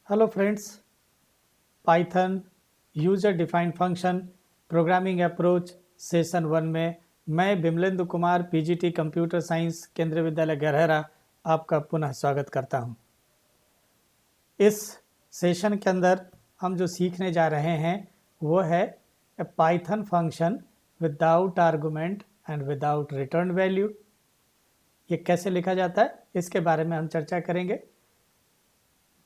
Hello friends, Python user defined function programming approach session 1 में मैं Bimalendu Kumar PGT computer science केंद्रीय विद्यालय गरहरा आपका पुनः स्वागत करता हूं। इस सेशन के अंदर हम जो सीखने जा रहे हैं वो है a Python function without argument and without return value. ये कैसे लिखा जाता है इसके बारे में हम चर्चा करेंगे।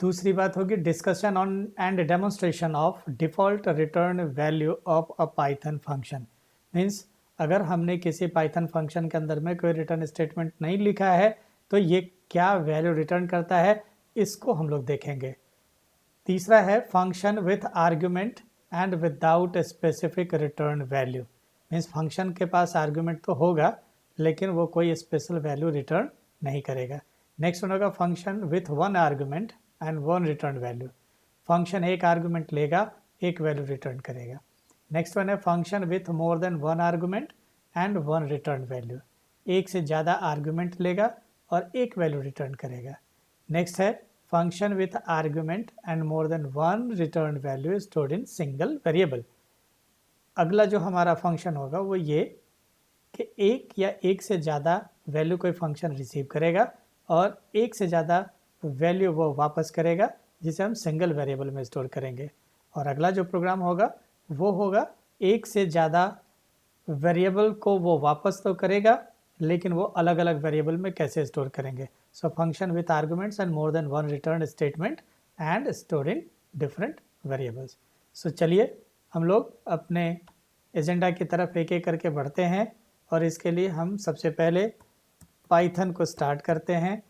दूसरी बात होगी discussion on and demonstration of default return value of a Python function. Means अगर हमने किसी पाइथन फंक्शन के अंदर में कोई रिटर्न स्टेटमेंट नहीं लिखा है तो ये क्या वैल्यू रिटर्न करता है, इसको हम लोग देखेंगे। तीसरा है function with argument and without specific return value. Means function के पास आर्ग्यूमेंट तो होगा लेकिन वो कोई स्पेशल वैल्यू रिटर्न नहीं करेगा। नेक्स्ट होगा function with one argument and one return value. Function एक आर्गुमेंट लेगा, एक वैल्यू रिटर्न करेगा। नेक्स्ट वन है function with more than one argument and one return value. एक से ज़्यादा आर्गुमेंट लेगा और एक वैल्यू रिटर्न करेगा। नेक्स्ट है function with argument and more than one return value stored in single variable. अगला जो हमारा फंक्शन होगा वो ये कि एक या एक से ज़्यादा वैल्यू कोई फंक्शन रिसीव करेगा और एक से ज़्यादा वैल्यू वो वापस करेगा जिसे हम सिंगल वेरिएबल में स्टोर करेंगे। और अगला जो प्रोग्राम होगा वो होगा एक से ज़्यादा वेरिएबल को वो वापस तो करेगा लेकिन वो अलग अलग वेरिएबल में कैसे स्टोर करेंगे। So function with arguments and more than one return statement and store in different variables. So चलिए हम लोग अपने एजेंडा की तरफ एक एक करके बढ़ते हैं और इसके लिए हम सबसे पहले पाइथन को स्टार्ट करते हैं।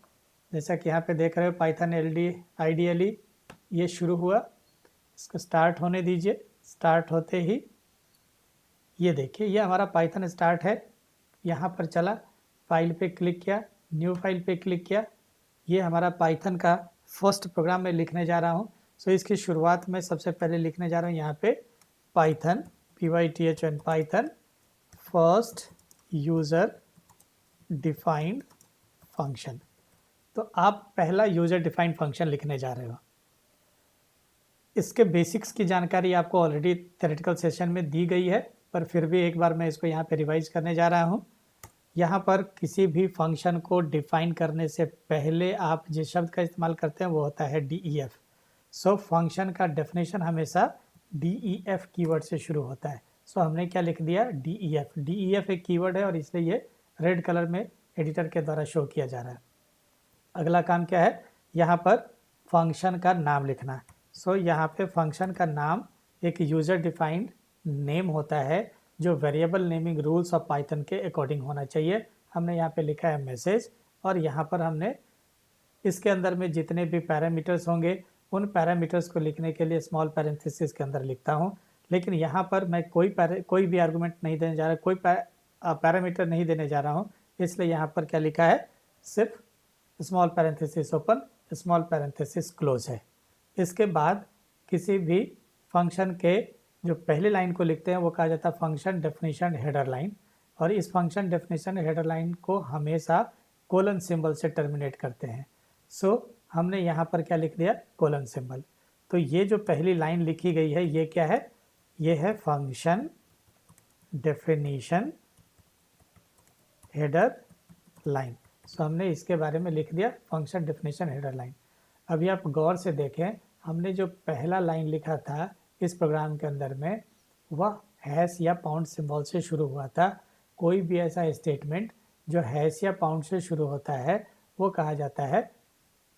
जैसा कि यहाँ पे देख रहे हो पाइथन आइडियली ये शुरू हुआ, इसको स्टार्ट होने दीजिए। स्टार्ट होते ही ये देखिए ये हमारा पाइथन स्टार्ट है। यहाँ पर चला, फाइल पे क्लिक किया, न्यू फाइल पे क्लिक किया। ये हमारा पाइथन का फर्स्ट प्रोग्राम मैं लिखने जा रहा हूँ। सो इसकी शुरुआत में सबसे पहले लिखने जा रहा हूँ यहाँ पे Python PYTHN Python first user defined function. तो आप पहला यूजर डिफाइंड फंक्शन लिखने जा रहे हो। इसके बेसिक्स की जानकारी आपको ऑलरेडी थ्योरेटिकल सेशन में दी गई है, पर फिर भी एक बार मैं इसको यहाँ पे रिवाइज करने जा रहा हूँ। यहाँ पर किसी भी फंक्शन को डिफाइन करने से पहले आप जिस शब्द का इस्तेमाल करते हैं वो होता है DEF। सो फंक्शन का डेफिनेशन हमेशा DEF कीवर्ड से शुरू होता है। सो हमने क्या लिख दिया, DEF। DEF एक कीवर्ड है और इसलिए ये रेड कलर में एडिटर के द्वारा शो किया जा रहा है। अगला काम क्या है, यहाँ पर फंक्शन का नाम लिखना है। सो यहाँ पे फंक्शन का नाम एक यूज़र डिफाइंड नेम होता है जो variable naming rules of Python के अकॉर्डिंग होना चाहिए। हमने यहाँ पे लिखा है मैसेज और यहाँ पर हमने इसके अंदर में जितने भी पैरामीटर्स होंगे उन पैरामीटर्स को लिखने के लिए स्मॉल पैरेंथेसिस के अंदर लिखता हूँ। लेकिन यहाँ पर मैं कोई भी आर्गूमेंट नहीं देने जा रहा, कोई पैरामीटर नहीं देने जा रहा हूँ, इसलिए यहाँ पर क्या लिखा है, सिर्फ small parenthesis open small parenthesis close है। इसके बाद किसी भी फंक्शन के जो पहली लाइन को लिखते हैं वो कहा जाता है फंक्शन डेफिनेशन हेडर लाइन, और इस फंक्शन डेफिनेशन हेडर लाइन को हमेशा कोलन सिंबल से टर्मिनेट करते हैं। सो हमने यहाँ पर क्या लिख दिया, कोलन सिंबल। तो ये जो पहली लाइन लिखी गई है ये क्या है, ये है फंक्शन डेफिनेशन हेडर लाइन। सो हमने इसके बारे में लिख दिया फंक्शन डेफिनेशन हेडर लाइन। अभी आप गौर से देखें, हमने जो पहला लाइन लिखा था इस प्रोग्राम के अंदर में वह हैश या पाउंड सिंबल से शुरू हुआ था। कोई भी ऐसा स्टेटमेंट जो हैश या पाउंड से शुरू होता है वो कहा जाता है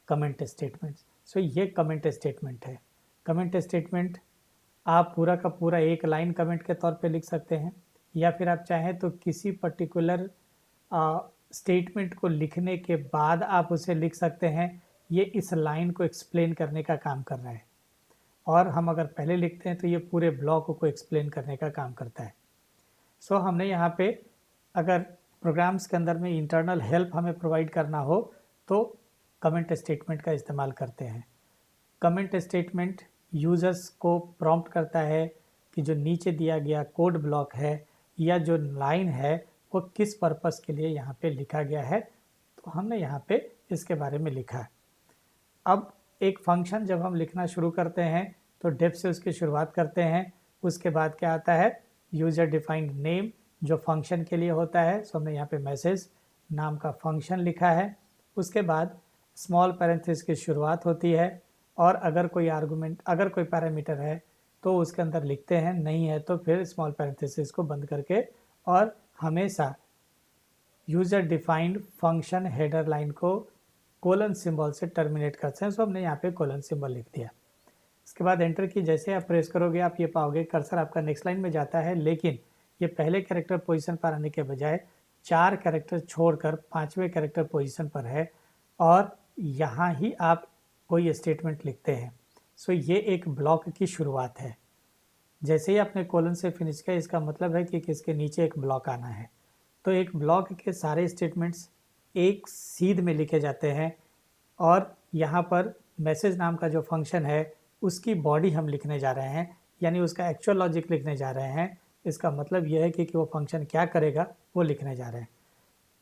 कमेंट स्टेटमेंट। सो ये कमेंट स्टेटमेंट है। कमेंट स्टेटमेंट आप पूरा का पूरा एक लाइन कमेंट के तौर पे लिख सकते हैं, या फिर आप चाहें तो किसी पर्टिकुलर स्टेटमेंट को लिखने के बाद आप उसे लिख सकते हैं। ये इस लाइन को एक्सप्लेन करने का काम कर रहा है, और हम अगर पहले लिखते हैं तो ये पूरे ब्लॉक को एक्सप्लेन करने का काम करता है। सो हमने यहाँ पे अगर प्रोग्राम्स के अंदर में इंटरनल हेल्प हमें प्रोवाइड करना हो तो कमेंट स्टेटमेंट का इस्तेमाल करते हैं। कमेंट स्टेटमेंट यूजर्स को प्रॉम्प्ट करता है कि जो नीचे दिया गया कोड ब्लॉक है या जो लाइन है वो किस पर्पस के लिए यहाँ पे लिखा गया है, तो हमने यहाँ पे इसके बारे में लिखा है। अब एक फंक्शन जब हम लिखना शुरू करते हैं तो डिफ से उसकी शुरुआत करते हैं। उसके बाद क्या आता है, यूजर डिफाइंड नेम जो फंक्शन के लिए होता है। सो हमने यहाँ पे मैसेज नाम का फंक्शन लिखा है। उसके बाद स्मॉल पैरेंथेसिस की शुरुआत होती है और अगर कोई आर्गुमेंट, अगर कोई पैरामीटर है तो उसके अंदर लिखते हैं, नहीं है तो फिर स्मॉल पैरेंथेसिस को बंद करके, और हमेशा user defined function header line को कोलन सिंबल से टर्मिनेट करते हैं। सो हमने यहाँ पे कोलन सिंबल लिख दिया। इसके बाद एंटर की जैसे आप प्रेस करोगे आप ये पाओगे कर्सर आपका नेक्स्ट लाइन में जाता है, लेकिन ये पहले कैरेक्टर पोजीशन पर आने के बजाय 4 कैरेक्टर छोड़कर 5वें कैरेक्टर पोजीशन पर है और यहाँ ही आप कोई स्टेटमेंट लिखते हैं। सो ये एक ब्लॉक की शुरुआत है। जैसे ही आपने कोलन से फिनिश किया इसका मतलब है कि किसके नीचे एक ब्लॉक आना है। तो एक ब्लॉक के सारे स्टेटमेंट्स एक सीध में लिखे जाते हैं और यहाँ पर मैसेज नाम का जो फंक्शन है उसकी बॉडी हम लिखने जा रहे हैं, यानी उसका एक्चुअल लॉजिक लिखने जा रहे हैं। इसका मतलब यह है कि वो फंक्शन क्या करेगा वो लिखने जा रहे हैं।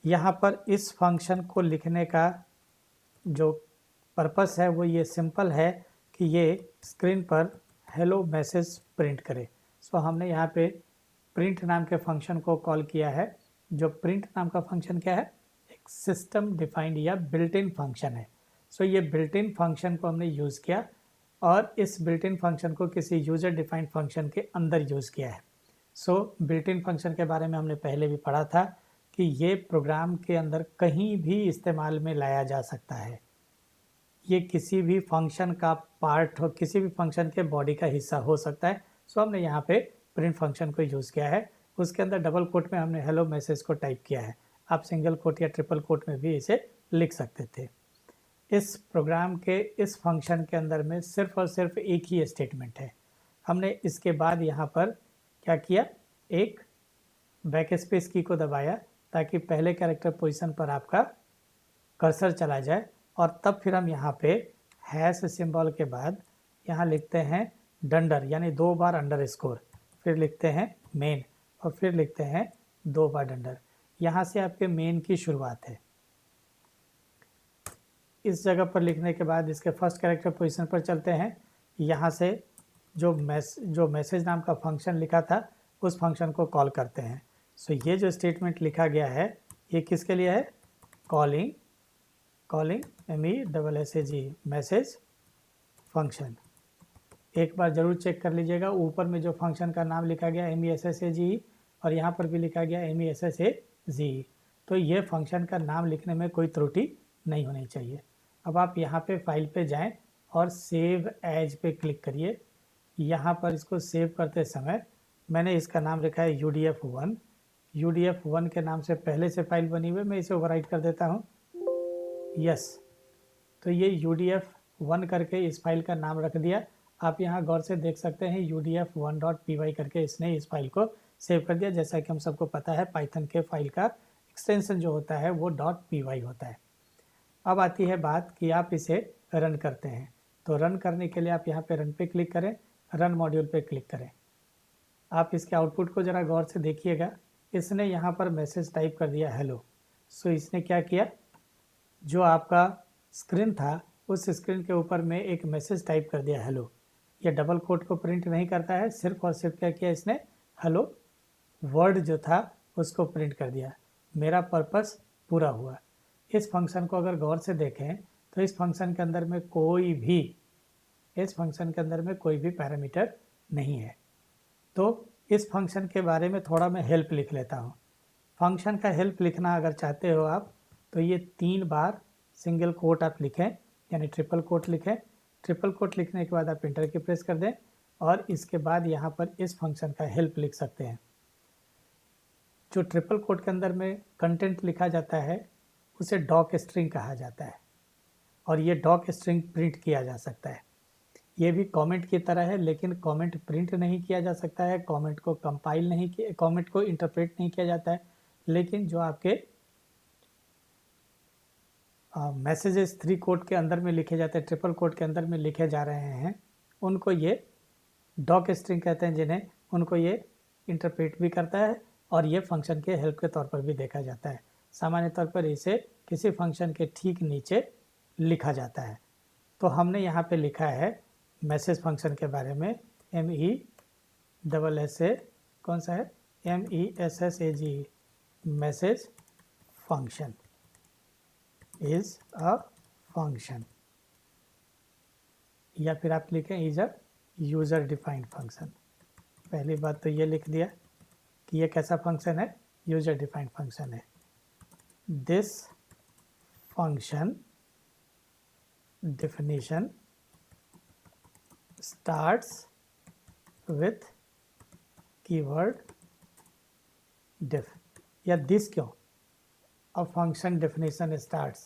यहाँ पर इस फंक्शन को लिखने का जो पर्पस है वो ये सिंपल है कि ये स्क्रीन पर हेलो मैसेज प्रिंट करे। सो हमने यहाँ पे प्रिंट नाम के फंक्शन को कॉल किया है। जो प्रिंट नाम का फंक्शन क्या है, एक सिस्टम डिफाइंड या बिल्ट इन फंक्शन है। सो ये बिल्ट इन फंक्शन को हमने यूज़ किया और इस बिल्ट इन फंक्शन को किसी यूजर डिफाइंड फंक्शन के अंदर यूज़ किया है। सो बिल्ट इन फंक्शन के बारे में हमने पहले भी पढ़ा था कि ये प्रोग्राम के अंदर कहीं भी इस्तेमाल में लाया जा सकता है। ये किसी भी फंक्शन का पार्ट हो, किसी भी फंक्शन के बॉडी का हिस्सा हो सकता है। सो हमने यहाँ पे प्रिंट फंक्शन को यूज़ किया है। उसके अंदर डबल कोट में हमने हेलो मैसेज को टाइप किया है। आप सिंगल कोट या ट्रिपल कोट में भी इसे लिख सकते थे। इस प्रोग्राम के इस फंक्शन के अंदर में सिर्फ और सिर्फ एक ही स्टेटमेंट है। हमने इसके बाद यहाँ पर क्या किया, एक बैक स्पेस की को दबाया ताकि पहले कैरेक्टर पोजीशन पर आपका कर्सर चला जाए और तब फिर हम यहाँ पे हैश सिंबल के बाद यहाँ लिखते हैं डंडर, यानी 2 बार अंडरस्कोर, फिर लिखते हैं मेन और फिर लिखते हैं 2 बार डंडर। यहाँ से आपके मेन की शुरुआत है। इस जगह पर लिखने के बाद इसके फर्स्ट कैरेक्टर पोजीशन पर चलते हैं। यहाँ से जो मैसेज नाम का फंक्शन लिखा था उस फंक्शन को कॉल करते हैं। सो ये जो स्टेटमेंट लिखा गया है ये किसके लिए है, कॉलिंग MESSAG मैसेज फंक्शन। एक बार ज़रूर चेक कर लीजिएगा, ऊपर में जो फंक्शन का नाम लिखा गया MESSAG और यहाँ पर भी लिखा गया MESSAG, तो ये फंक्शन का नाम लिखने में कोई त्रुटि नहीं होनी चाहिए। अब आप यहाँ पे फाइल पे जाएं और सेव एज पे क्लिक करिए। यहाँ पर इसको सेव करते समय मैंने इसका नाम रखा है UDF1। UDF1 के नाम से पहले से फाइल बनी हुई है, मैं इसे ओवरराइट कर देता हूँ, यस। तो ये UDF1 करके इस फाइल का नाम रख दिया। आप यहाँ गौर से देख सकते हैं UDF1.py करके इसने इस फाइल को सेव कर दिया। जैसा कि हम सबको पता है पाइथन के फाइल का एक्सटेंशन जो होता है वो .py होता है। अब आती है बात कि आप इसे रन करते हैं, तो रन करने के लिए आप यहाँ पे रन पे क्लिक करें, रन मॉड्यूल पे क्लिक करें। आप इसके आउटपुट को ज़रा गौर से देखिएगा। इसने यहाँ पर मैसेज टाइप कर दिया हेलो। सो इसने क्या किया, जो आपका स्क्रीन था उस स्क्रीन के ऊपर में एक मैसेज टाइप कर दिया हेलो। ये डबल कोट को प्रिंट नहीं करता है, सिर्फ और सिर्फ क्या किया इसने, हेलो वर्ड जो था उसको प्रिंट कर दिया। मेरा पर्पस पूरा हुआ। इस फंक्शन को अगर गौर से देखें तो इस फंक्शन के अंदर में कोई भी पैरामीटर नहीं है। तो इस फंक्शन के बारे में थोड़ा मैं हेल्प लिख लेता हूँ। फंक्शन का हेल्प लिखना अगर चाहते हो आप तो ये 3 बार सिंगल कोट आप लिखें, यानी ट्रिपल कोट लिखें। ट्रिपल कोट लिखने के बाद आप इंटर की प्रेस कर दें और इसके बाद यहाँ पर इस फंक्शन का हेल्प लिख सकते हैं। जो ट्रिपल कोट के अंदर में कंटेंट लिखा जाता है उसे डॉक स्ट्रिंग कहा जाता है और ये डॉक स्ट्रिंग प्रिंट किया जा सकता है। ये भी कमेंट की तरह है, लेकिन कमेंट प्रिंट नहीं किया जा सकता है, कमेंट को कंपाइल नहीं किया, कमेंट को इंटरप्रेट नहीं किया जाता है। लेकिन जो आपके मैसेजेस 3 कोट के अंदर में लिखे जाते हैं, ट्रिपल कोट के अंदर में लिखे जा रहे हैं, उनको ये डॉक स्ट्रिंग कहते हैं, जिन्हें उनको ये इंटरप्रेट भी करता है और ये फंक्शन के हेल्प के तौर पर भी देखा जाता है। सामान्य तौर पर इसे किसी फंक्शन के ठीक नीचे लिखा जाता है। तो हमने यहाँ पे लिखा है मैसेज फंक्शन के बारे में, MESSA, कौन सा है, MESSAGE, message function is a function, या फिर आप लिखें is a user defined function. पहली बात तो ये लिख दिया कि ये कैसा फंक्शन है, यूज़र डिफाइंड फंक्शन है। This function definition starts with keyword def, या दिस क्यों, a function definition starts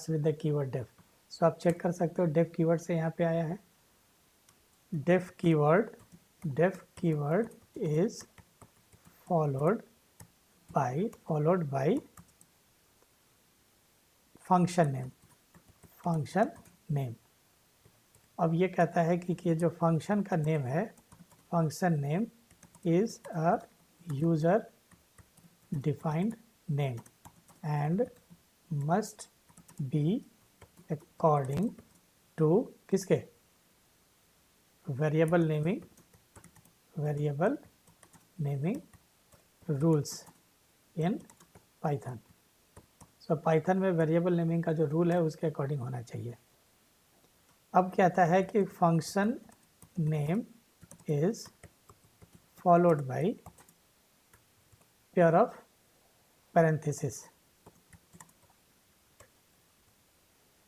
with the keyword def। सो आप चेक कर सकते हो def कीवर्ड से यहाँ पे आया है। def keyword is followed by function name। अब ये कहता है कि ये जो फंक्शन का नेम है, function name is a user defined name and must be according to किसके, variable naming rules in Python. So Python में वेरिएबल नेमिंग का जो रूल है उसके अकॉर्डिंग होना चाहिए। अब कहता है कि function name is followed bye pair of parenthesis,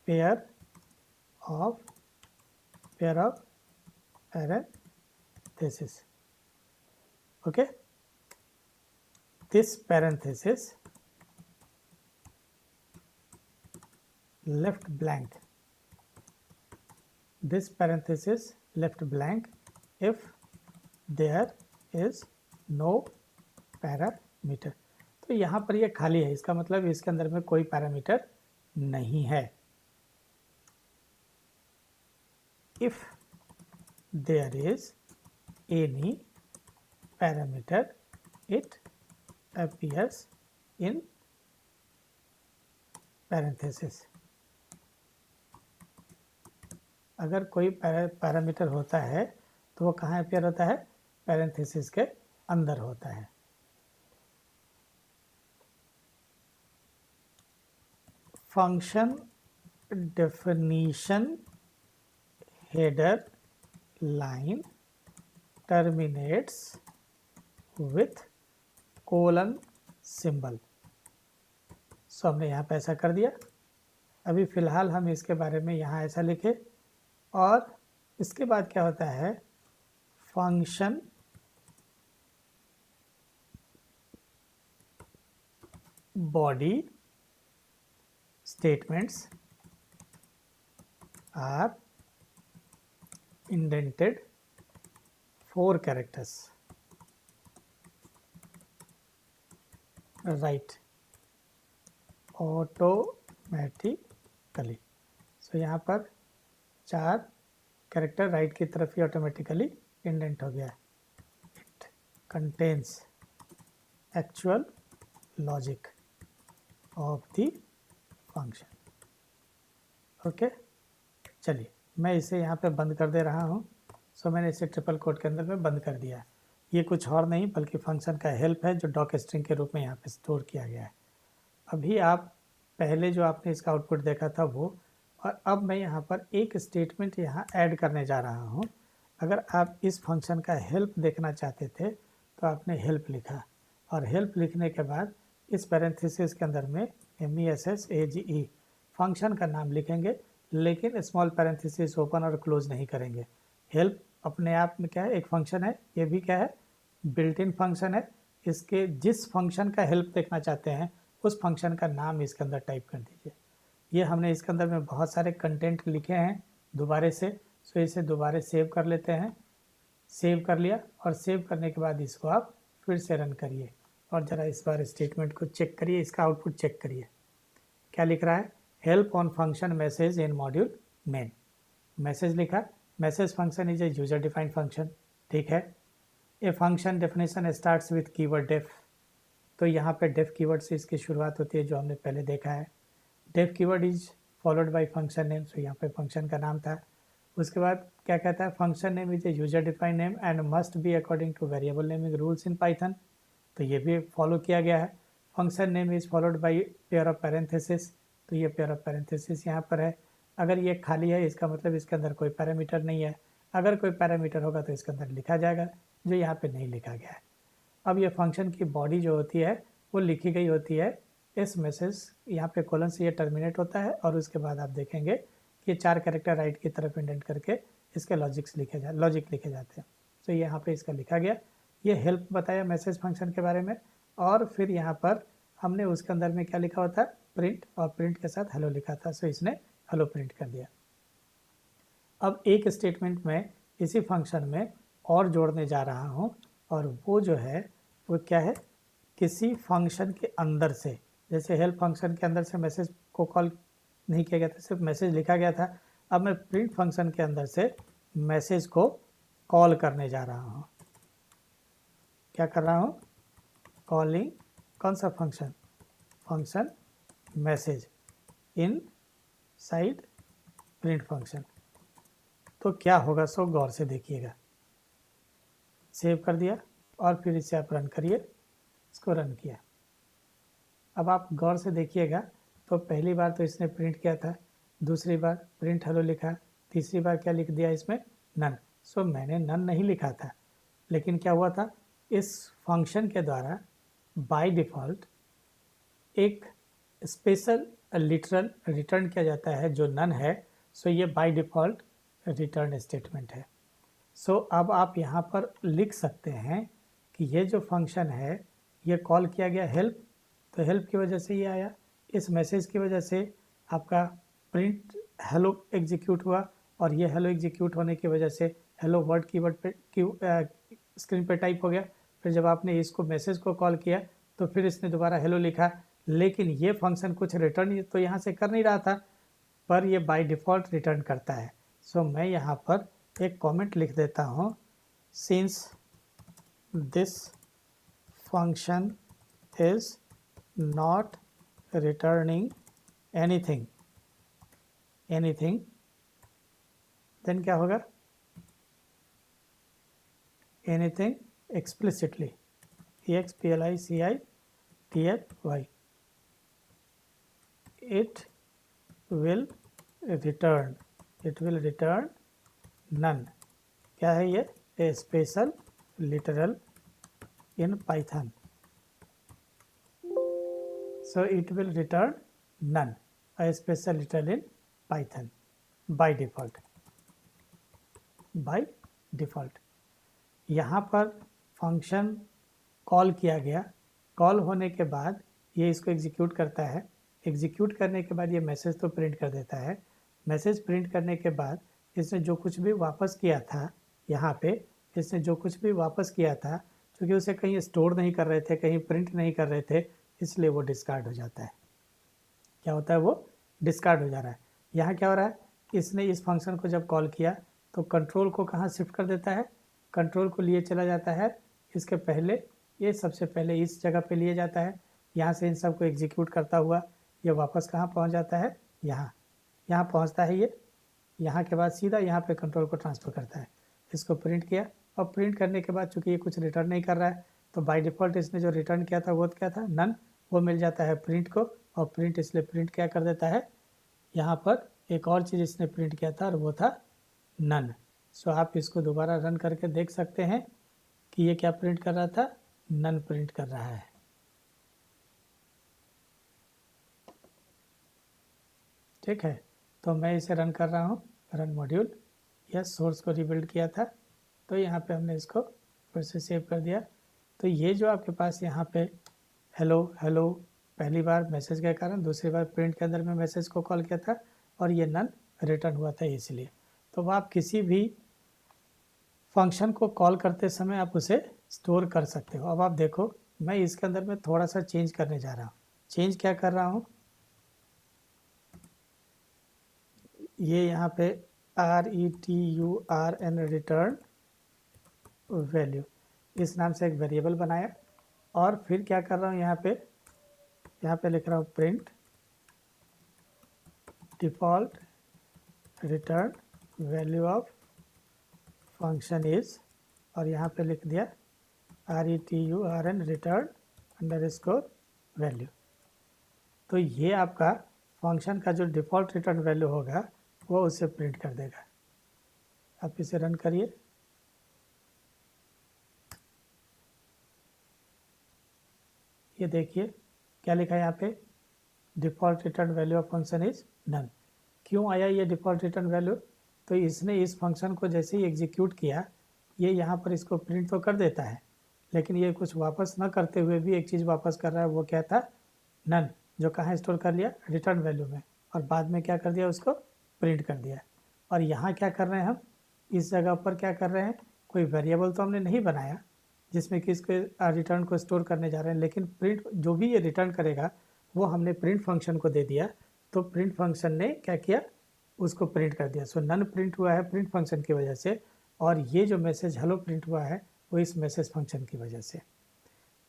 pair of parenthesis, okay. This parenthesis left blank if there is no parameter। तो यहाँ पर ये खाली है, इसका मतलब इसके अंदर में कोई पैरामीटर नहीं है। if there is any parameter it appears in parenthesis। अगर कोई पैरामीटर होता है तो वो कहाँ अपेयर होता है, पैरेंथेसिस के अंदर होता है। Function definition header line terminates with colon symbol. So हमने यहाँ पे ऐसा कर दिया। अभी फ़िलहाल हम इसके बारे में यहाँ ऐसा लिखे, और इसके बाद क्या होता है, function body statements are indented 4 characters, right automatically. So यहाँ पर 4 कैरेक्टर राइट की तरफ ही ऑटोमेटिकली इंडेंट हो गया है। It contains actual logic of the function, okay. चलिए मैं इसे यहाँ पे बंद कर दे रहा हूँ। सो मैंने इसे ट्रिपल कोट के अंदर में बंद कर दिया है। ये कुछ और नहीं बल्कि फंक्शन का हेल्प है जो डॉक स्ट्रिंग के रूप में यहाँ पे स्टोर किया गया है। अभी आप पहले जो आपने इसका आउटपुट देखा था वो, और अब मैं यहाँ पर एक स्टेटमेंट यहाँ ऐड करने जा रहा हूँ। अगर आप इस फंक्शन का हेल्प देखना चाहते थे तो आपने हेल्प लिखा, और हेल्प लिखने के बाद इस पैरेंथेसिस के अंदर में MESSAGE फंक्शन का नाम लिखेंगे, लेकिन स्मॉल पैरेंथेसिस ओपन और क्लोज नहीं करेंगे। हेल्प अपने आप में क्या है, एक फंक्शन है, ये भी क्या है, बिल्ट इन फंक्शन है। इसके जिस फंक्शन का हेल्प देखना चाहते हैं उस फंक्शन का नाम इसके अंदर टाइप कर दीजिए। ये हमने इसके अंदर में बहुत सारे कंटेंट लिखे हैं दोबारे से, सो इसे दोबारे सेव कर लेते हैं। सेव कर लिया, और सेव करने के बाद इसको आप फिर से रन करिए और ज़रा इस बार स्टेटमेंट को चेक करिए, इसका आउटपुट चेक करिए। क्या लिख रहा है, help on function message in module main. Message लिखा, message function is a user defined function, ठीक है। A function definition starts with keyword def, तो यहाँ पे डेफ कीवर्ड से इसकी शुरुआत होती है जो हमने पहले देखा है। Def keyword is followed by function name, so यहाँ पे फंक्शन का नाम था। उसके बाद क्या कहता है, function name is a user defined name and must be according two variable naming rules in Python, तो ये भी फॉलो किया गया है। Function name is followed bye pair of parenthesis, तो ये पेयर ऑफ पैरेंथेसिस यहाँ पर है। अगर ये खाली है इसका मतलब इसके अंदर कोई पैरामीटर नहीं है, अगर कोई पैरामीटर होगा तो इसके अंदर लिखा जाएगा, जो यहाँ पे नहीं लिखा गया है। अब ये फंक्शन की बॉडी जो होती है वो लिखी गई होती है इस मैसेज, यहाँ पे कोलन से ये टर्मिनेट होता है और उसके बाद आप देखेंगे कि ये 4 कैरेक्टर राइट की तरफ इंडेंट करके इसके लॉजिक लिखे जाते हैं। तो यहाँ पे इसका लिखा गया, ये हेल्प बताया मैसेज फंक्शन के बारे में। और फिर यहाँ पर हमने उसके अंदर में क्या लिखा हुआ था, प्रिंट, और प्रिंट के साथ हेलो लिखा था, सो इसने हेलो प्रिंट कर दिया। अब एक स्टेटमेंट में इसी फंक्शन में और जोड़ने जा रहा हूँ, और वो जो है वो क्या है, किसी फंक्शन के अंदर से, जैसे हेल्प फंक्शन के अंदर से मैसेज को कॉल नहीं किया गया था, सिर्फ मैसेज लिखा गया था। अब मैं प्रिंट फंक्शन के अंदर से मैसेज को कॉल करने जा रहा हूँ। क्या कर रहा हूँ, कॉलिंग कौन सा फंक्शन, फंक्शन मैसेज इन साइड प्रिंट फंक्शन। तो क्या होगा, सो गौर से देखिएगा। सेव कर दिया और फिर इसे आप रन करिए, इसको रन किया। अब आप गौर से देखिएगा, तो पहली बार तो इसने प्रिंट किया था, दूसरी बार प्रिंट हेलो लिखा, तीसरी बार क्या लिख दिया इसमें, नन। सो मैंने नन नहीं लिखा था, लेकिन क्या हुआ था, इस फंक्शन के द्वारा बाय डिफ़ॉल्ट एक स्पेशल लिटरल रिटर्न किया जाता है जो नन है। सो ये बाय डिफ़ॉल्ट रिटर्न स्टेटमेंट है। सो अब आप यहाँ पर लिख सकते हैं कि ये जो फंक्शन है ये कॉल किया गया हेल्प, तो हेल्प की वजह से ये आया, इस मैसेज की वजह से आपका प्रिंट हेलो एग्जीक्यूट हुआ, और ये हेलो एग्जीक्यूट होने की वजह से हेलो वर्ड कीवर्ड पे स्क्रीन पे टाइप हो गया। फिर जब आपने इसको मैसेज को कॉल किया तो फिर इसने दोबारा हेलो लिखा, लेकिन ये फंक्शन कुछ रिटर्न तो यहाँ से कर नहीं रहा था, पर ये बाय डिफ़ॉल्ट रिटर्न करता है। सो मैं यहाँ पर एक कमेंट लिख देता हूँ, since this function is not returning anything, then क्या होगा, anything explicitly, explicitly, it will return none। क्या है ये, a special literal in Python, so it will return none, a special literal in Python by default। यहाँ पर function call किया गया, call होने के बाद ये इसको एग्जीक्यूट करता है, एग्जीक्यूट करने के बाद ये मैसेज तो प्रिंट कर देता है, मैसेज प्रिंट करने के बाद इसने जो कुछ भी वापस किया था, यहाँ पे इसने जो कुछ भी वापस किया था, क्योंकि उसे कहीं स्टोर नहीं कर रहे थे, कहीं प्रिंट नहीं कर रहे थे, इसलिए वो डिस्कार्ड हो जाता है। क्या होता है, वो डिस्कार्ड हो जा रहा है। यहाँ क्या हो रहा है, इसने इस फंक्शन को जब कॉल किया तो कंट्रोल को कहाँ शिफ्ट कर देता है, कंट्रोल को लिए चला जाता है इसके पहले, ये सबसे पहले इस जगह पे लिए जाता है, यहाँ से इन सब को एग्जीक्यूट करता हुआ ये वापस कहाँ पहुँच जाता है, यहाँ पहुँचता है ये, यहाँ के बाद सीधा यहाँ पे कंट्रोल को ट्रांसफ़र करता है। इसको प्रिंट किया, और प्रिंट करने के बाद चूँकि ये कुछ रिटर्न नहीं कर रहा है, तो बाय डिफ़ॉल्ट इसने जो रिटर्न किया था वो क्या था, नन, वो मिल जाता है प्रिंट को, और प्रिंट इसलिए प्रिंट क्या कर देता है, यहाँ पर एक और चीज़ इसने प्रिंट किया था और वो था नन। सो आप इसको दोबारा रन करके देख सकते हैं कि ये क्या प्रिंट कर रहा था, नन प्रिंट कर रहा है। ठीक है, तो मैं इसे रन कर रहा हूँ, रन मॉड्यूल, यह सोर्स को रिबिल्ड किया था, तो यहाँ पे हमने इसको फिर से सेव कर दिया। तो ये जो आपके पास यहाँ पे हेलो हेलो पहली बार मैसेज के कारण, दूसरी बार प्रिंट के अंदर में मैसेज को कॉल किया था, और ये नन रिटर्न हुआ था इसलिए। तो आप किसी भी फंक्शन को कॉल करते समय आप उसे स्टोर कर सकते हो। अब आप देखो, मैं इसके अंदर में थोड़ा सा चेंज करने जा रहा हूँ। चेंज क्या कर रहा हूँ, ये यहाँ पे RETURN रिटर्न वैल्यू इस नाम से एक वेरिएबल बनाया, और फिर क्या कर रहा हूँ, यहाँ पे लिख रहा हूँ print default return value of function is, और यहाँ पे लिख दिया RETURN रिटर्न अंडरस्कोर वैल्यू। तो ये आपका फंक्शन का जो डिफ़ॉल्ट रिटर्न वैल्यू होगा वो उसे प्रिंट कर देगा। आप इसे रन करिए। ये देखिए क्या लिखा है यहाँ पे, default return value of function is none. क्यों आया ये डिफ़ॉल्ट रिटर्न वैल्यू? तो इसने इस फंक्शन को जैसे ही एग्जीक्यूट किया, ये यहाँ पर इसको प्रिंट तो कर देता है, लेकिन ये कुछ वापस न करते हुए भी एक चीज़ वापस कर रहा है। वो क्या था? नन, जो कहाँ स्टोर कर लिया? रिटर्न वैल्यू में, और बाद में क्या कर दिया? उसको प्रिंट कर दिया। और यहाँ क्या कर रहे हैं हम? इस जगह पर क्या कर रहे हैं? कोई वेरिएबल तो हमने नहीं बनाया जिसमें कि इसके रिटर्न को स्टोर करने जा रहे हैं, लेकिन प्रिंट जो भी ये रिटर्न करेगा वो हमने प्रिंट फंक्शन को दे दिया। तो प्रिंट फंक्शन ने क्या किया? उसको प्रिंट कर दिया। सो नन प्रिंट हुआ है प्रिंट फंक्शन की वजह से, और ये जो मैसेज हेलो प्रिंट हुआ है वो इस मैसेज फंक्शन की वजह से।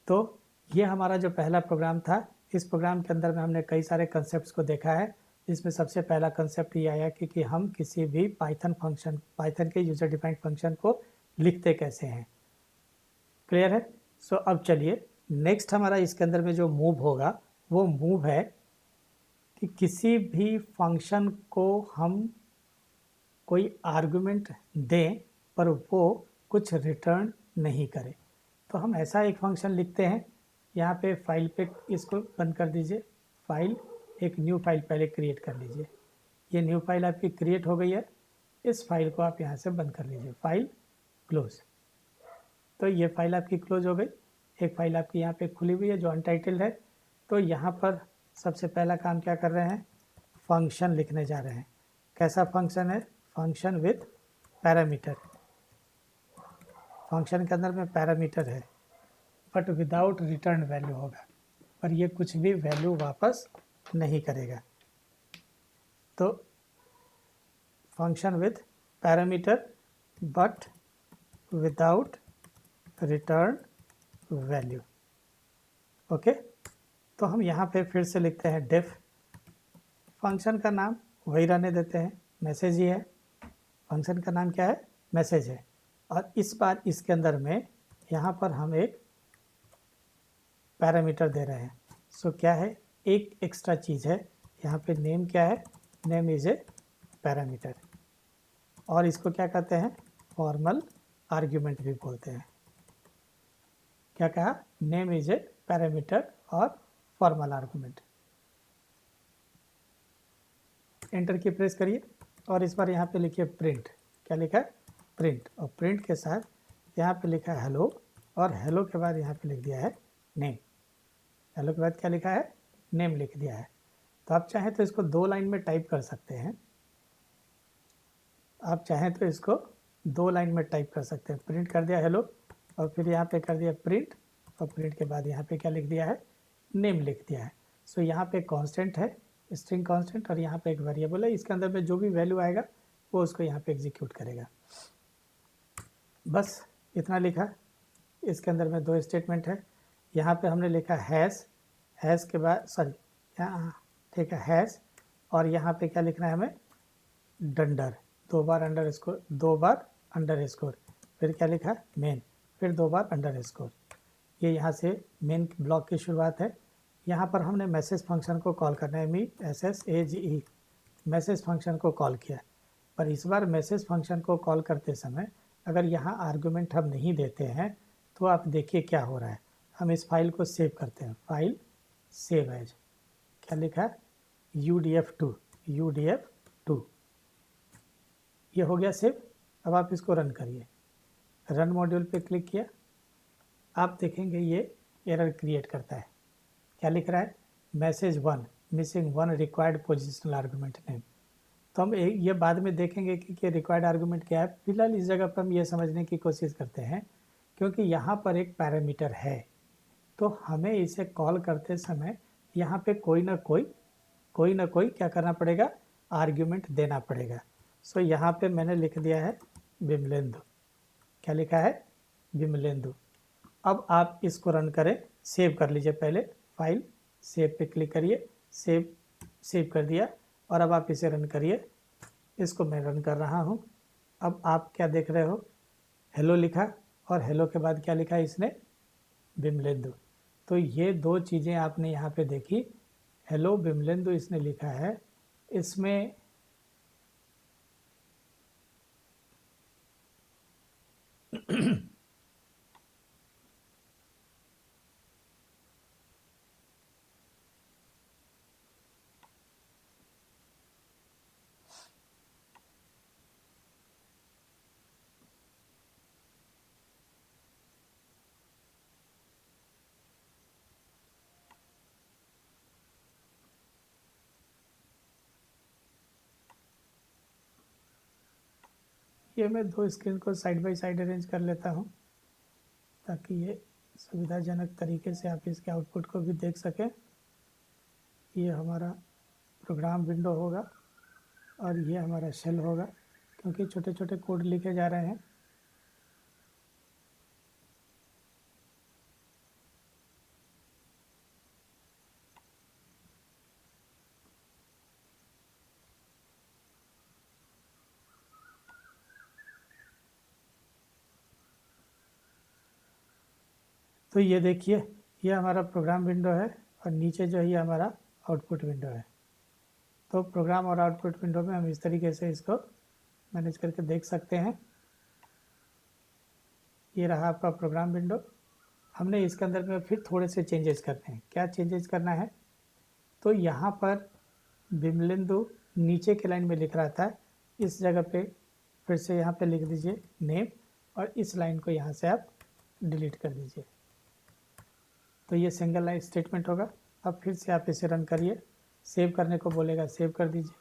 तो ये हमारा जो पहला प्रोग्राम था, इस प्रोग्राम के अंदर में हमने कई सारे कंसेप्ट्स को देखा है, जिसमें सबसे पहला कंसेप्ट ये आया कि हम किसी भी पाइथन के यूजर डिफाइंड फंक्शन को लिखते कैसे हैं। क्लियर है? सो अब चलिए नेक्स्ट हमारा इसके अंदर में जो मूव होगा वो मूव है कि किसी भी फंक्शन को हम कोई आर्गुमेंट दें पर वो कुछ रिटर्न नहीं करे। तो हम ऐसा एक फंक्शन लिखते हैं। यहाँ पे फाइल पे इसको बंद कर दीजिए। फाइल, एक न्यू फाइल पहले क्रिएट कर लीजिए। ये न्यू फाइल आपकी क्रिएट हो गई है। इस फाइल को आप यहाँ से बंद कर लीजिए। File close. तो ये फाइल आपकी क्लोज हो गई। एक फाइल आपकी यहाँ पे खुली हुई है जो अनटाइटल्ड है। तो यहाँ पर सबसे पहला काम क्या कर रहे हैं? फंक्शन लिखने जा रहे हैं। कैसा फंक्शन है? Function with parameter. फंक्शन के अंदर में पैरामीटर है बट विदाउट रिटर्न वैल्यू होगा, पर ये कुछ भी वैल्यू वापस नहीं करेगा। तो function with parameter but without return value. Okay, तो हम यहाँ पे फिर से लिखते हैं डेफ। फंक्शन का नाम वही रहने देते हैं, मैसेज ही है। फंक्शन का नाम क्या है? मैसेज है। और इस बार इसके अंदर में यहाँ पर हम एक पैरामीटर दे रहे हैं। सो क्या है? एक एक्स्ट्रा चीज़ है यहाँ पे। नेम क्या है? नेम इज ए पैरामीटर, और इसको क्या कहते हैं? फॉर्मल आर्ग्यूमेंट भी बोलते हैं। क्या कहा? नेम इज ए पैरामीटर और फॉर्मल आर्गुमेंट। एंटर की प्रेस करिए और इस बार यहाँ पे लिखिए प्रिंट। क्या लिखा है? प्रिंट। और प्रिंट के साथ यहाँ पे लिखा है हेलो, और हेलो के बाद यहाँ पे लिख दिया है नेम। हेलो के बाद क्या लिखा है? नेम लिख दिया है। तो आप चाहें तो इसको 2 लाइन में टाइप कर सकते हैं। आप चाहें तो इसको 2 लाइन में टाइप कर सकते हैं। प्रिंट कर दिया हेलो, और फिर यहाँ पे कर दिया प्रिंट, और प्रिंट के बाद यहाँ पे क्या लिख दिया है? नेम लिख दिया है। सो यहाँ पे कांस्टेंट है, स्ट्रिंग कांस्टेंट, और यहाँ पे एक वेरिएबल है। इसके अंदर में जो भी वैल्यू आएगा वो उसको यहाँ पे एग्जीक्यूट करेगा। बस इतना लिखा। इसके अंदर में 2 स्टेटमेंट है। यहाँ पे हमने लिखा हैश, हैश के बाद सॉरी यहाँ ठीक है हैश, और यहाँ पे क्या लिखना है हमें? डंडर। 2 बार अंडरस्कोर, 2 बार अंडरस्कोर, फिर क्या लिखा? मेन, फिर 2 बार अंडरस्कोर। ये यहाँ से मेन ब्लॉक की शुरुआत है। यहाँ पर हमने मैसेज फंक्शन को कॉल करना है। MESSAGE मैसेज फंक्शन को कॉल किया। पर इस बार मैसेज फंक्शन को कॉल करते समय अगर यहाँ आर्गुमेंट हम नहीं देते हैं तो आप देखिए क्या हो रहा है। हम इस फाइल को सेव करते हैं। फाइल सेव एज, क्या लिखा है? UDF2 UDF2। ये हो गया सेव। अब आप इसको रन करिए। रन मॉड्यूल पे क्लिक किया, आप देखेंगे ये एरर क्रिएट करता है। क्या लिख रहा है? Message 1 missing 1 required positional argument name. तो हम ये बाद में देखेंगे कि रिक्वायर्ड आर्गूमेंट क्या है। फिलहाल इस जगह पर हम ये समझने की कोशिश करते हैं, क्योंकि यहाँ पर एक पैरामीटर है तो हमें इसे कॉल करते समय यहाँ पे कोई ना कोई क्या करना पड़ेगा? आर्ग्यूमेंट देना पड़ेगा। सो यहाँ पे मैंने लिख दिया है बिमलेंदु। क्या लिखा है? बिमलेंदु। अब आप इसको रन करें, सेव कर लीजिए। पहले फाइल सेव पे क्लिक करिए, सेव कर दिया। और अब आप इसे रन करिए। इसको मैं रन कर रहा हूँ। अब आप क्या देख रहे हो, हेलो लिखा और हेलो के बाद क्या लिखा इसने, बिमलेंदु। तो ये दो चीज़ें आपने यहाँ पे देखी, हेलो बिमलेंदु इसने लिखा है, इसमें ये मैं दो स्क्रीन को साइड बाय साइड अरेंज कर लेता हूँ ताकि ये सुविधाजनक तरीके से आप इसके आउटपुट को भी देख सकें। ये हमारा प्रोग्राम विंडो होगा और ये हमारा शेल होगा, क्योंकि छोटे छोटे कोड लिखे जा रहे हैं। तो ये देखिए, ये हमारा प्रोग्राम विंडो है और नीचे जो है ये हमारा आउटपुट विंडो है। तो प्रोग्राम और आउटपुट विंडो में हम इस तरीके से इसको मैनेज करके देख सकते हैं। ये रहा आपका प्रोग्राम विंडो। हमने इसके अंदर में फिर थोड़े से चेंजेस करने हैं। क्या चेंजेस करना है, तो यहाँ पर बिमलेंदु नीचे के लाइन में लिख रहा था, इस जगह पे फिर से यहाँ पे लिख दीजिए नेम और इस लाइन को यहाँ से आप डिलीट कर दीजिए। तो ये सिंगल लाइन स्टेटमेंट होगा। अब फिर से आप इसे रन करिए, सेव करने को बोलेगा, सेव कर दीजिए।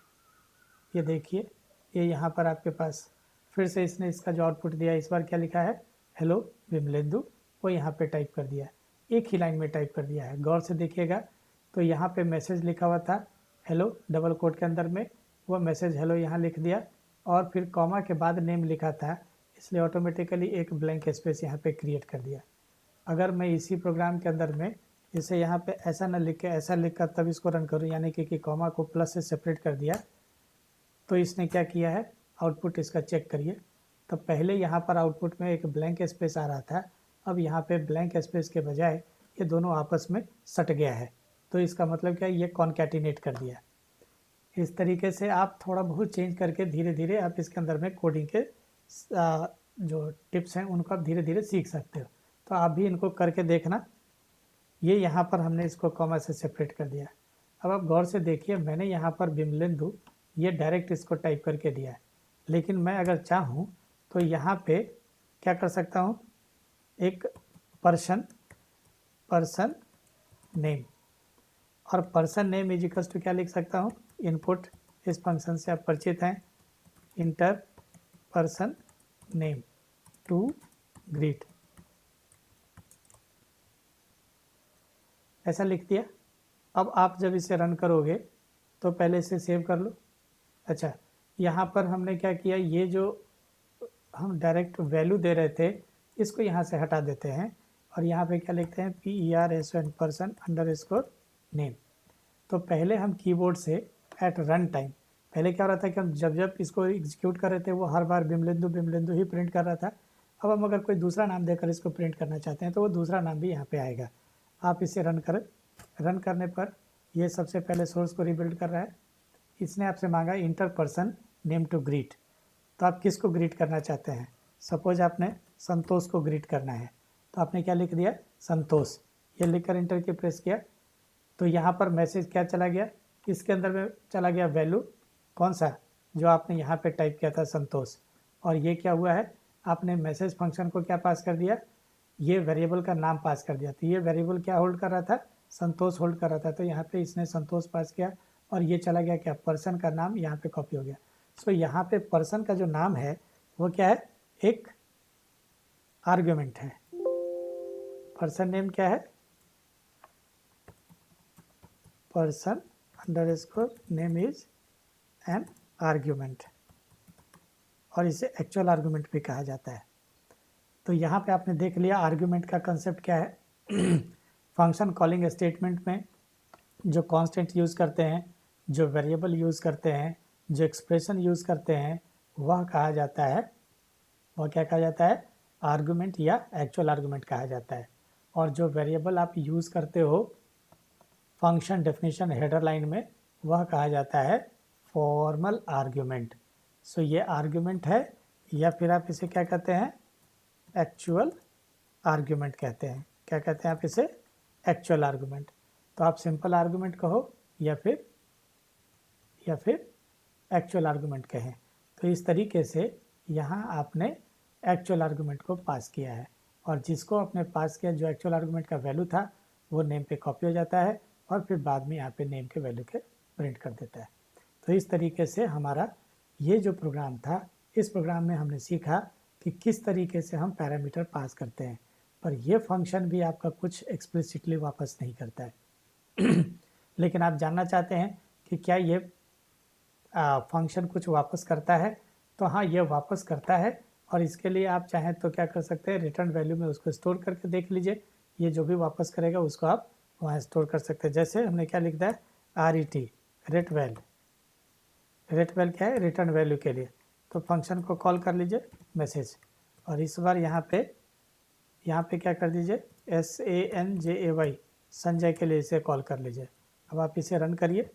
ये देखिए, ये यहाँ पर आपके पास फिर से इसने इसका जो आउटपुट दिया, इस बार क्या लिखा है, हेलो बिमलेंदु, वो यहाँ पे टाइप कर दिया, एक ही लाइन में टाइप कर दिया है। गौर से देखिएगा तो यहाँ पे मैसेज लिखा हुआ था हेलो, डबल कोट के अंदर में वो मैसेज हेलो यहाँ लिख दिया और फिर कॉमा के बाद नेम लिखा था, इसलिए ऑटोमेटिकली एक ब्लैंक स्पेस यहाँ पे क्रिएट कर दिया। अगर मैं इसी प्रोग्राम के अंदर में इसे यहाँ पे ऐसा न लिख के ऐसा लिख कर तब इसको रन करूँ, यानी कि कॉमा को प्लस से सेपरेट कर दिया, तो इसने क्या किया है, आउटपुट इसका चेक करिए। तो पहले यहाँ पर आउटपुट में एक ब्लैंक स्पेस आ रहा था, अब यहाँ पे ब्लैंक स्पेस के बजाय ये दोनों आपस में सट गया है। तो इसका मतलब क्या है, ये कॉन्कैटिनेट कर दिया। इस तरीके से आप थोड़ा बहुत चेंज करके धीरे धीरे आप इसके अंदर में कोडिंग के जो टिप्स हैं उनको आप धीरे धीरे सीख सकते हो। तो आप भी इनको करके देखना। ये यहाँ पर हमने इसको कॉमा से सेपरेट कर दिया। अब आप गौर से देखिए, मैंने यहाँ पर बिमलेंदु ये डायरेक्ट इसको टाइप करके दिया है, लेकिन मैं अगर चाहूँ तो यहाँ पे क्या कर सकता हूँ, एक पर्सन नेम, और person name is equals to क्या लिख सकता हूँ, इनपुट, इस फंक्शन से आप परिचित हैं, enter person name to greet, ऐसा लिख दिया। अब आप जब इसे रन करोगे तो पहले इसे सेव कर लो। अच्छा, यहाँ पर हमने क्या किया, ये जो हम डायरेक्ट वैल्यू दे रहे थे इसको यहाँ से हटा देते हैं और यहाँ पे क्या लिखते हैं, PERSON पर्सन अंडरस्कोर नेम। तो पहले हम कीबोर्ड से एट रन टाइम, पहले क्या हो रहा था कि हम जब जब इसको एग्जीक्यूट कर रहे थे वो हर बार बिमलेंदु ही प्रिंट कर रहा था। अब हम अगर कोई दूसरा नाम देकर इसको प्रिंट करना चाहते हैं तो वो दूसरा नाम भी यहाँ पे आएगा। आप इसे रन करें, रन करने पर ये सबसे पहले सोर्स को रिबिल्ड कर रहा है। इसने आपसे मांगा enter person name to greet, तो आप किसको ग्रीट करना चाहते हैं, सपोज आपने संतोष को ग्रीट करना है, तो आपने क्या लिख दिया, संतोष, ये लिखकर इंटर की प्रेस किया। तो यहाँ पर मैसेज क्या चला गया, इसके अंदर में चला गया वैल्यू, कौन सा, जो आपने यहाँ पे टाइप किया था संतोष, और ये क्या हुआ है, आपने मैसेज फंक्शन को क्या पास कर दिया, ये वेरिएबल का नाम पास कर दिया। तो ये वेरिएबल क्या होल्ड कर रहा था, संतोष होल्ड कर रहा था, तो यहाँ पे इसने संतोष पास किया और ये चला गया क्या, पर्सन का नाम यहाँ पे कॉपी हो गया। सो यहाँ पे पर्सन का जो नाम है वो क्या है, एक आर्ग्यूमेंट है। पर्सन नेम क्या है, person underscore name is an argument, और इसे एक्चुअल आर्ग्यूमेंट भी कहा जाता है। तो यहाँ पे आपने देख लिया आर्ग्यूमेंट का कंसेप्ट क्या है। फंक्शन कॉलिंग स्टेटमेंट में जो कांस्टेंट यूज़ करते हैं जो वेरिएबल यूज़ करते हैं, जो एक्सप्रेशन यूज़ करते हैं, वह कहा जाता है, वह क्या कहा जाता है, आर्गुमेंट या एक्चुअल आर्गुमेंट कहा जाता है। और जो वेरिएबल आप यूज़ करते हो फंक्शन डेफिनेशन हेडर लाइन में, वह कहा जाता है फॉर्मल आर्गुमेंट। सो ये आर्गुमेंट है, या फिर आप इसे क्या कहते हैं, एक्चुअल आर्गुमेंट कहते हैं। क्या कहते हैं आप इसे, एक्चुअल आर्गुमेंट। तो आप सिंपल आर्गुमेंट कहो या फिर एक्चुअल आर्गुमेंट कहें। तो इस तरीके से यहाँ आपने एक्चुअल आर्गुमेंट को पास किया है, और जिसको आपने पास किया, जो एक्चुअल आर्गुमेंट का वैल्यू था, वो नेम पे कॉपी हो जाता है और फिर बाद में यहाँ पे नेम के वैल्यू के प्रिंट कर देता है। तो इस तरीके से हमारा ये जो प्रोग्राम था, इस प्रोग्राम में हमने सीखा कि किस तरीके से हम पैरामीटर पास करते हैं। पर यह फंक्शन भी आपका कुछ एक्सप्लिसिटली वापस नहीं करता है लेकिन आप जानना चाहते हैं कि क्या ये फंक्शन कुछ वापस करता है, तो हाँ, ये वापस करता है। और इसके लिए आप चाहें तो क्या कर सकते हैं, रिटर्न वैल्यू में उसको स्टोर करके देख लीजिए। ये जो भी वापस करेगा उसको आप वहाँ स्टोर कर सकते हैं। जैसे हमने क्या लिख दिया है, RET, रेट वैल क्या है, रिटर्न वैल्यू के लिए। तो फंक्शन को कॉल कर लीजिए मैसेज, और इस बार यहाँ पे क्या कर दीजिए, SANJAY, संजय के लिए इसे कॉल कर लीजिए। अब आप इसे रन करिए।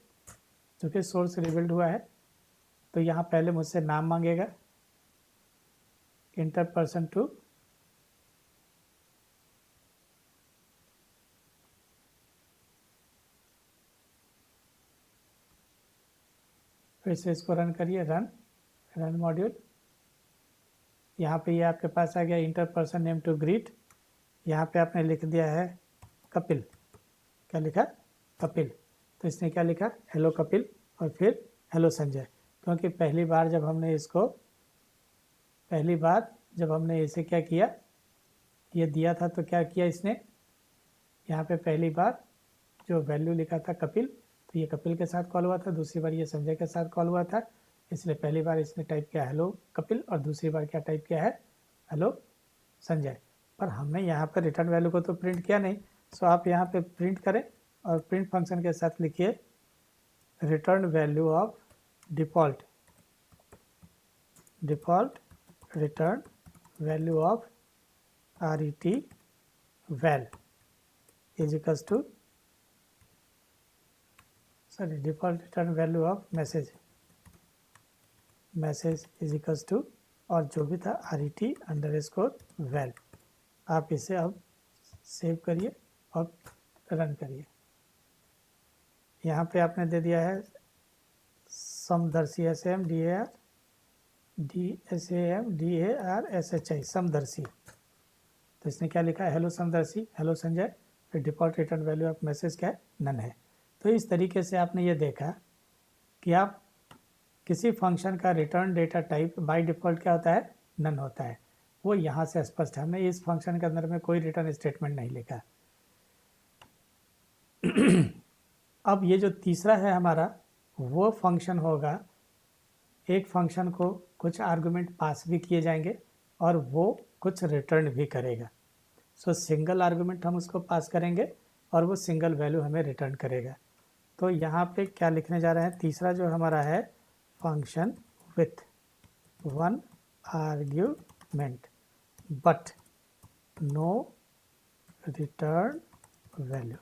चूँकि सोर्स रिबिल्ड हुआ है, तो यहाँ पहले मुझसे नाम मांगेगा, इंटर पर्सन टू, फिर से इसको रन करिए, रन मॉड्यूल। यहाँ पे ये आपके पास आ गया, enter person name to greet. यहाँ पे आपने लिख दिया है कपिल। क्या लिखा, कपिल। तो इसने क्या लिखा, हेलो कपिल, और फिर हेलो संजय। क्योंकि पहली बार जब हमने इसे क्या किया, ये दिया था, तो क्या किया इसने, यहाँ पे पहली बार जो वैल्यू लिखा था कपिल, तो ये कपिल के साथ कॉल हुआ था, दूसरी बार ये संजय के साथ कॉल हुआ था। इसलिए पहली बार इसने टाइप किया हेलो कपिल, और दूसरी बार क्या टाइप किया है, हेलो संजय। पर हमने यहाँ पर रिटर्न वैल्यू को तो प्रिंट किया नहीं। सो आप यहाँ पे प्रिंट करें, और प्रिंट फंक्शन के साथ लिखिए return value of default return value of RET val is equals to, default return value of message is equals to, और जो भी था RET_val। आप इसे अब सेव करिए और रन करिए। यहाँ पे आपने दे दिया है समदर्शी, SAMDARSHI, समदर्शी। तो इसने क्या लिखा है, हेलो समदर्शी, हेलो संजय, फिर default return value of message क्या है, नन है। तो इस तरीके से आपने ये देखा कि आप किसी फंक्शन का return data type by default क्या होता है, नन होता है। वो यहाँ से स्पष्ट है, हमने इस फंक्शन के अंदर में कोई रिटर्न स्टेटमेंट नहीं लिखा। अब ये जो तीसरा है हमारा, वो फंक्शन होगा, एक फंक्शन को कुछ आर्गुमेंट पास भी किए जाएंगे और वो कुछ रिटर्न भी करेगा। सो सिंगल आर्गुमेंट हम उसको पास करेंगे और वो सिंगल वैल्यू हमें रिटर्न करेगा। तो यहाँ पे क्या लिखने जा रहे हैं, तीसरा जो हमारा है, function with one argument but no return value.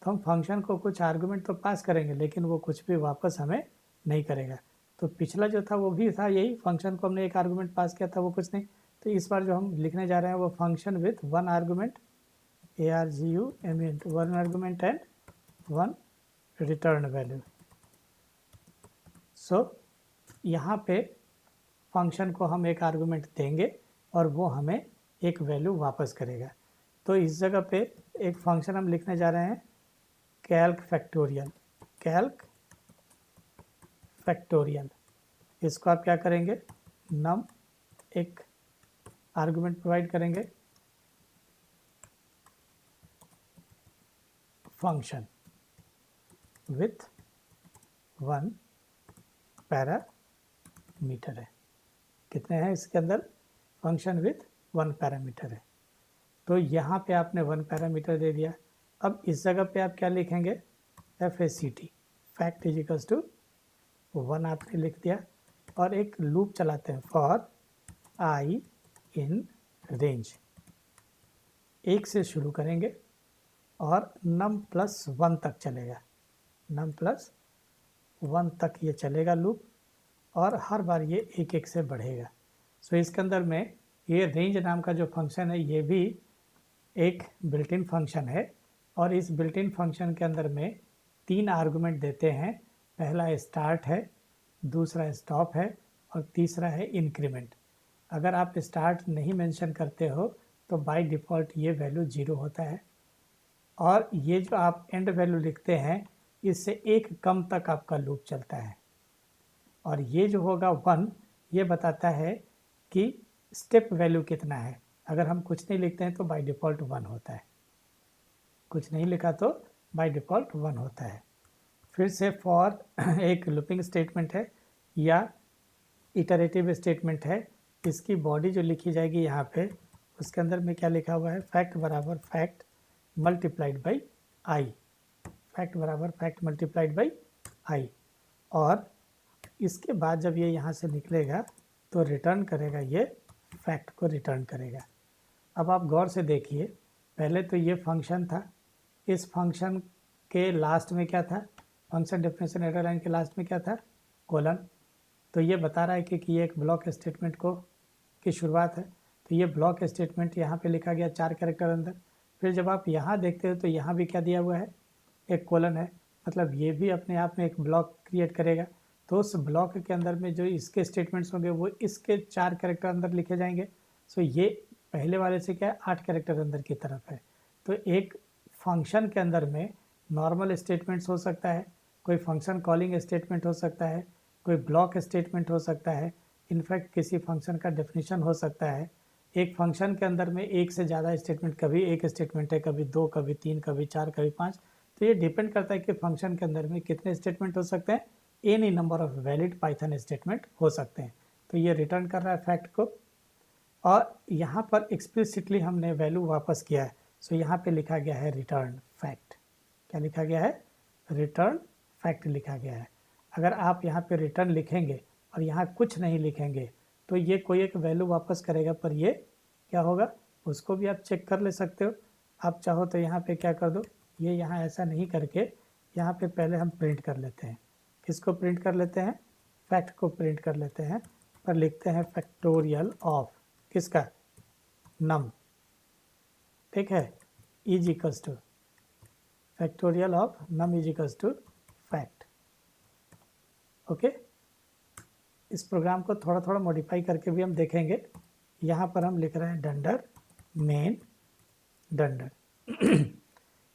तो हम फंक्शन को कुछ आर्गुमेंट तो पास करेंगे, लेकिन वो कुछ भी वापस हमें नहीं करेगा। तो पिछला जो था वो भी था यही, फंक्शन को हमने एक आर्गुमेंट पास किया था, वो कुछ नहीं। तो इस बार जो हम लिखने जा रहे हैं वो function with one argument, ARGUMENT, one argument and one return value. So यहाँ पे फंक्शन को हम एक आर्गुमेंट देंगे और वो हमें एक वैल्यू वापस करेगा। तो इस जगह पे एक फंक्शन हम लिखने जा रहे हैं, कैल्क फैक्टोरियल। इसको आप क्या करेंगे, नम एक आर्गुमेंट प्रोवाइड करेंगे, फंक्शन विथ वन पैरामीटर है। कितने हैं इसके अंदर, फंक्शन विथ वन पैरामीटर है। तो यहाँ पे आपने वन पैरामीटर दे दिया। अब इस जगह पे आप क्या लिखेंगे, FACT, fact is equals to 1 आपने लिख दिया, और एक लूप चलाते हैं फॉर आई इन रेंज, 1 से शुरू करेंगे और num प्लस 1 तक चलेगा, num प्लस 1 तक ये चलेगा लूप, और हर बार ये 1 से बढ़ेगा। सो इसके अंदर में ये रेंज नाम का जो फंक्शन है ये भी एक बिल्ट इन फंक्शन है, और इस बिल्ट इन फंक्शन के अंदर में 3 आर्गुमेंट देते हैं। पहला स्टार्ट है, दूसरा स्टॉप है, और तीसरा है इंक्रीमेंट। अगर आप स्टार्ट नहीं मेंशन करते हो तो बाय डिफ़ॉल्ट ये वैल्यू 0 होता है, और ये जो आप एंड वैल्यू लिखते हैं इससे 1 कम तक आपका लूप चलता है, और ये जो होगा 1 ये बताता है कि स्टेप वैल्यू कितना है। अगर हम कुछ नहीं लिखते हैं तो बाय डिफ़ॉल्ट 1 होता है, कुछ नहीं लिखा तो बाय डिफ़ॉल्ट 1 होता है। फिर से फॉर एक लूपिंग स्टेटमेंट है या इटरेटिव स्टेटमेंट है। इसकी बॉडी जो लिखी जाएगी यहाँ पे, उसके अंदर में क्या लिखा हुआ है, फैक्ट बराबर fact multiplied by I, fact बराबर फैक्ट मल्टीप्लाइड बाई आई, और इसके बाद जब ये यहाँ से निकलेगा तो रिटर्न करेगा, ये फैक्ट को रिटर्न करेगा। अब आप गौर से देखिए, पहले तो ये फंक्शन था, इस फंक्शन के लास्ट में क्या था, फंक्शन डेफिनेशन एरर लाइन के लास्ट में क्या था, कोलन। तो ये बता रहा है कि ये एक ब्लॉक स्टेटमेंट को की शुरुआत है। तो ये ब्लॉक स्टेटमेंट यहाँ पे लिखा गया 4 कैरेक्टर अंदर। फिर जब आप यहाँ देखते हो तो यहाँ भी क्या दिया हुआ है, एक कोलन है, मतलब ये भी अपने आप में एक ब्लॉक क्रिएट करेगा। तो उस ब्लॉक के अंदर में जो इसके स्टेटमेंट्स होंगे वो इसके 4 कैरेक्टर अंदर लिखे जाएंगे। सो ये पहले वाले से क्या है, 8 कैरेक्टर अंदर की तरफ है। तो एक फंक्शन के अंदर में नॉर्मल स्टेटमेंट्स हो सकता है, कोई फंक्शन कॉलिंग स्टेटमेंट हो सकता है, कोई ब्लॉक स्टेटमेंट हो सकता है, इनफैक्ट किसी फंक्शन का डेफिनेशन हो सकता है। एक फंक्शन के अंदर में एक से ज़्यादा स्टेटमेंट, कभी एक स्टेटमेंट है, कभी 2, कभी 3, कभी 4, कभी 5। तो ये डिपेंड करता है कि फंक्शन के अंदर में कितने स्टेटमेंट हो सकते हैं। Any number of valid Python statement हो सकते हैं। तो ये रिटर्न कर रहा है फैक्ट को, और यहाँ पर एक्सप्लिसिटली हमने वैल्यू वापस किया है। सो यहाँ पे लिखा गया है रिटर्न फैक्ट। क्या लिखा गया है, रिटर्न फैक्ट लिखा गया है। अगर आप यहाँ पे रिटर्न लिखेंगे और यहाँ कुछ नहीं लिखेंगे तो ये कोई एक वैल्यू वापस करेगा, पर ये क्या होगा उसको भी आप चेक कर ले सकते हो। आप चाहो तो यहाँ पे क्या कर दो, ये यहाँ ऐसा नहीं करके यहाँ पे पहले हम प्रिंट कर लेते हैं। किसको प्रिंट कर लेते हैं, फैक्ट को प्रिंट कर लेते हैं, पर लिखते हैं फैक्टोरियल ऑफ किसका, नम, ठीक है, is equals to factorial of num is equals to fact. Okay, इस प्रोग्राम को थोड़ा थोड़ा मॉडिफाई करके भी हम देखेंगे। यहाँ पर हम लिख रहे हैं डंडर मेन डंडर।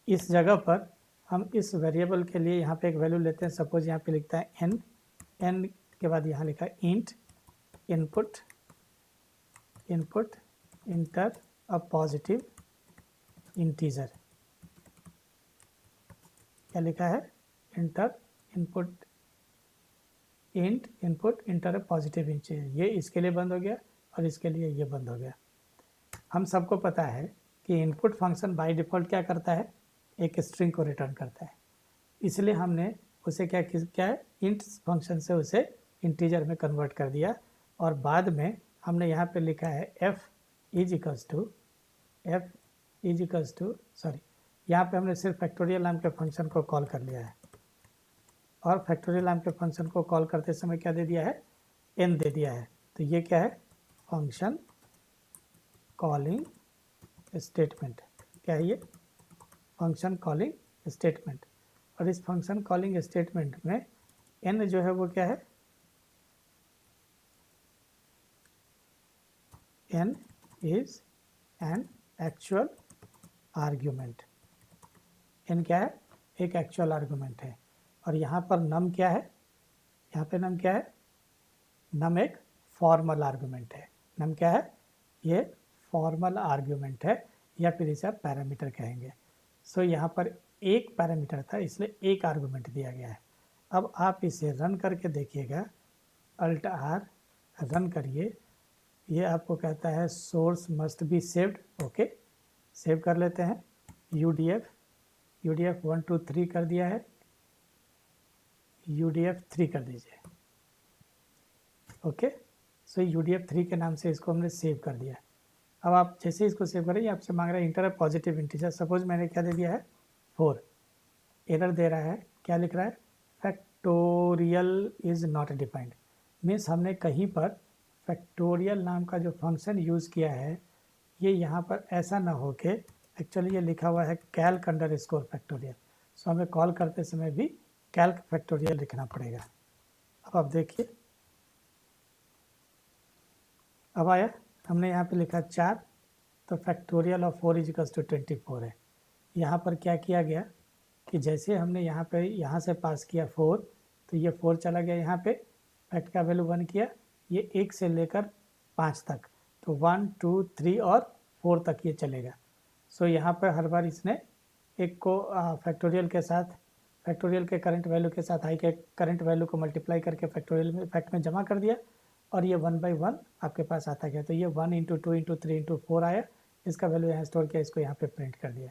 इस जगह पर हम इस वेरिएबल के लिए यहाँ पे एक वैल्यू लेते हैं। सपोज यहाँ पे लिखता है एन, एन के बाद यहाँ लिखा है int input, input inter a positive integer. क्या लिखा है, inter input int input inter positive integer. ये इसके लिए बंद हो गया और इसके लिए ये बंद हो गया। हम सबको पता है कि इनपुट फंक्शन बाय डिफ़ॉल्ट क्या करता है, एक स्ट्रिंग को रिटर्न करता है। इसलिए हमने उसे क्या है, इंट फंक्शन से उसे इंटीजर में कन्वर्ट कर दिया, और बाद में हमने यहाँ पे लिखा है f is equals to sorry, यहाँ पे हमने सिर्फ फैक्टोरियल नाम के फंक्शन को कॉल कर लिया है, और फैक्टोरियल नाम के फंक्शन को कॉल करते समय क्या दे दिया है, एन दे दिया है। तो ये क्या है, फंक्शन कॉलिंग स्टेटमेंट। क्या है ये, फंक्शन कॉलिंग स्टेटमेंट। और इस फंक्शन कॉलिंग स्टेटमेंट में एन जो है वो क्या है, n is n actual argument. N क्या है, एक एक्चुअल आर्ग्यूमेंट है। और यहाँ पर नम क्या है, यहाँ पे नम क्या है, नम एक फॉर्मल आर्ग्यूमेंट है। नम क्या है, ये फॉर्मल आर्ग्यूमेंट है, या फिर इसे आप पैरामीटर कहेंगे। सो यहाँ पर एक पैरामीटर था इसलिए एक आर्गुमेंट दिया गया है। अब आप इसे रन करके देखिएगा, अल्ट आर रन करिए। ये आपको कहता है source must be saved. Okay, save कर लेते हैं। यूडीएफ 1 2 3 कर दिया है। UDF3 कर दीजिए। ओके, सो UDF3 के नाम से इसको हमने सेव कर दिया। अब आप जैसे इसको सेव करें, आपसे मांग रहा है inter a positive integer. Suppose मैंने क्या दे दिया है 4, एरर दे रहा है, क्या लिख रहा है factorial is not defined. Means हमने कहीं पर फैक्टोरियल नाम का जो फंक्शन यूज़ किया है ये यहाँ पर ऐसा ना हो के एक्चुअली ये लिखा हुआ है कैल्क अंडर स्कोर फैक्टोरियल। सो हमें कॉल करते समय भी कैल्क फैक्टोरियल लिखना पड़ेगा। अब आप देखिए, अब आया, हमने यहाँ पे लिखा 4, तो फैक्टोरियल ऑफ 4 इजिकल्स टू 24 है। यहाँ पर क्या किया गया कि जैसे हमने यहाँ से पास किया 4, तो ये 4 चला गया यहाँ पे, फैक्ट का वैल्यू 1 किया, ये 1 से लेकर 5 तक, तो 1 2 3 और 4 तक ये चलेगा। सो यहाँ पर हर बार इसने एक को फैक्टोरियल के साथ, फैक्टोरियल के करंट वैल्यू के साथ आई के करंट वैल्यू को मल्टीप्लाई करके फैक्टोरियल में फैक्ट में जमा कर दिया, और ये 1 बाई 1 आपके पास आता गया। तो ये 1 इंटू 2 इंटू 3 इंटू 4 आया, इसका वैल्यू यहाँ स्टोर किया, इसको यहाँ पे प्रिंट कर दिया।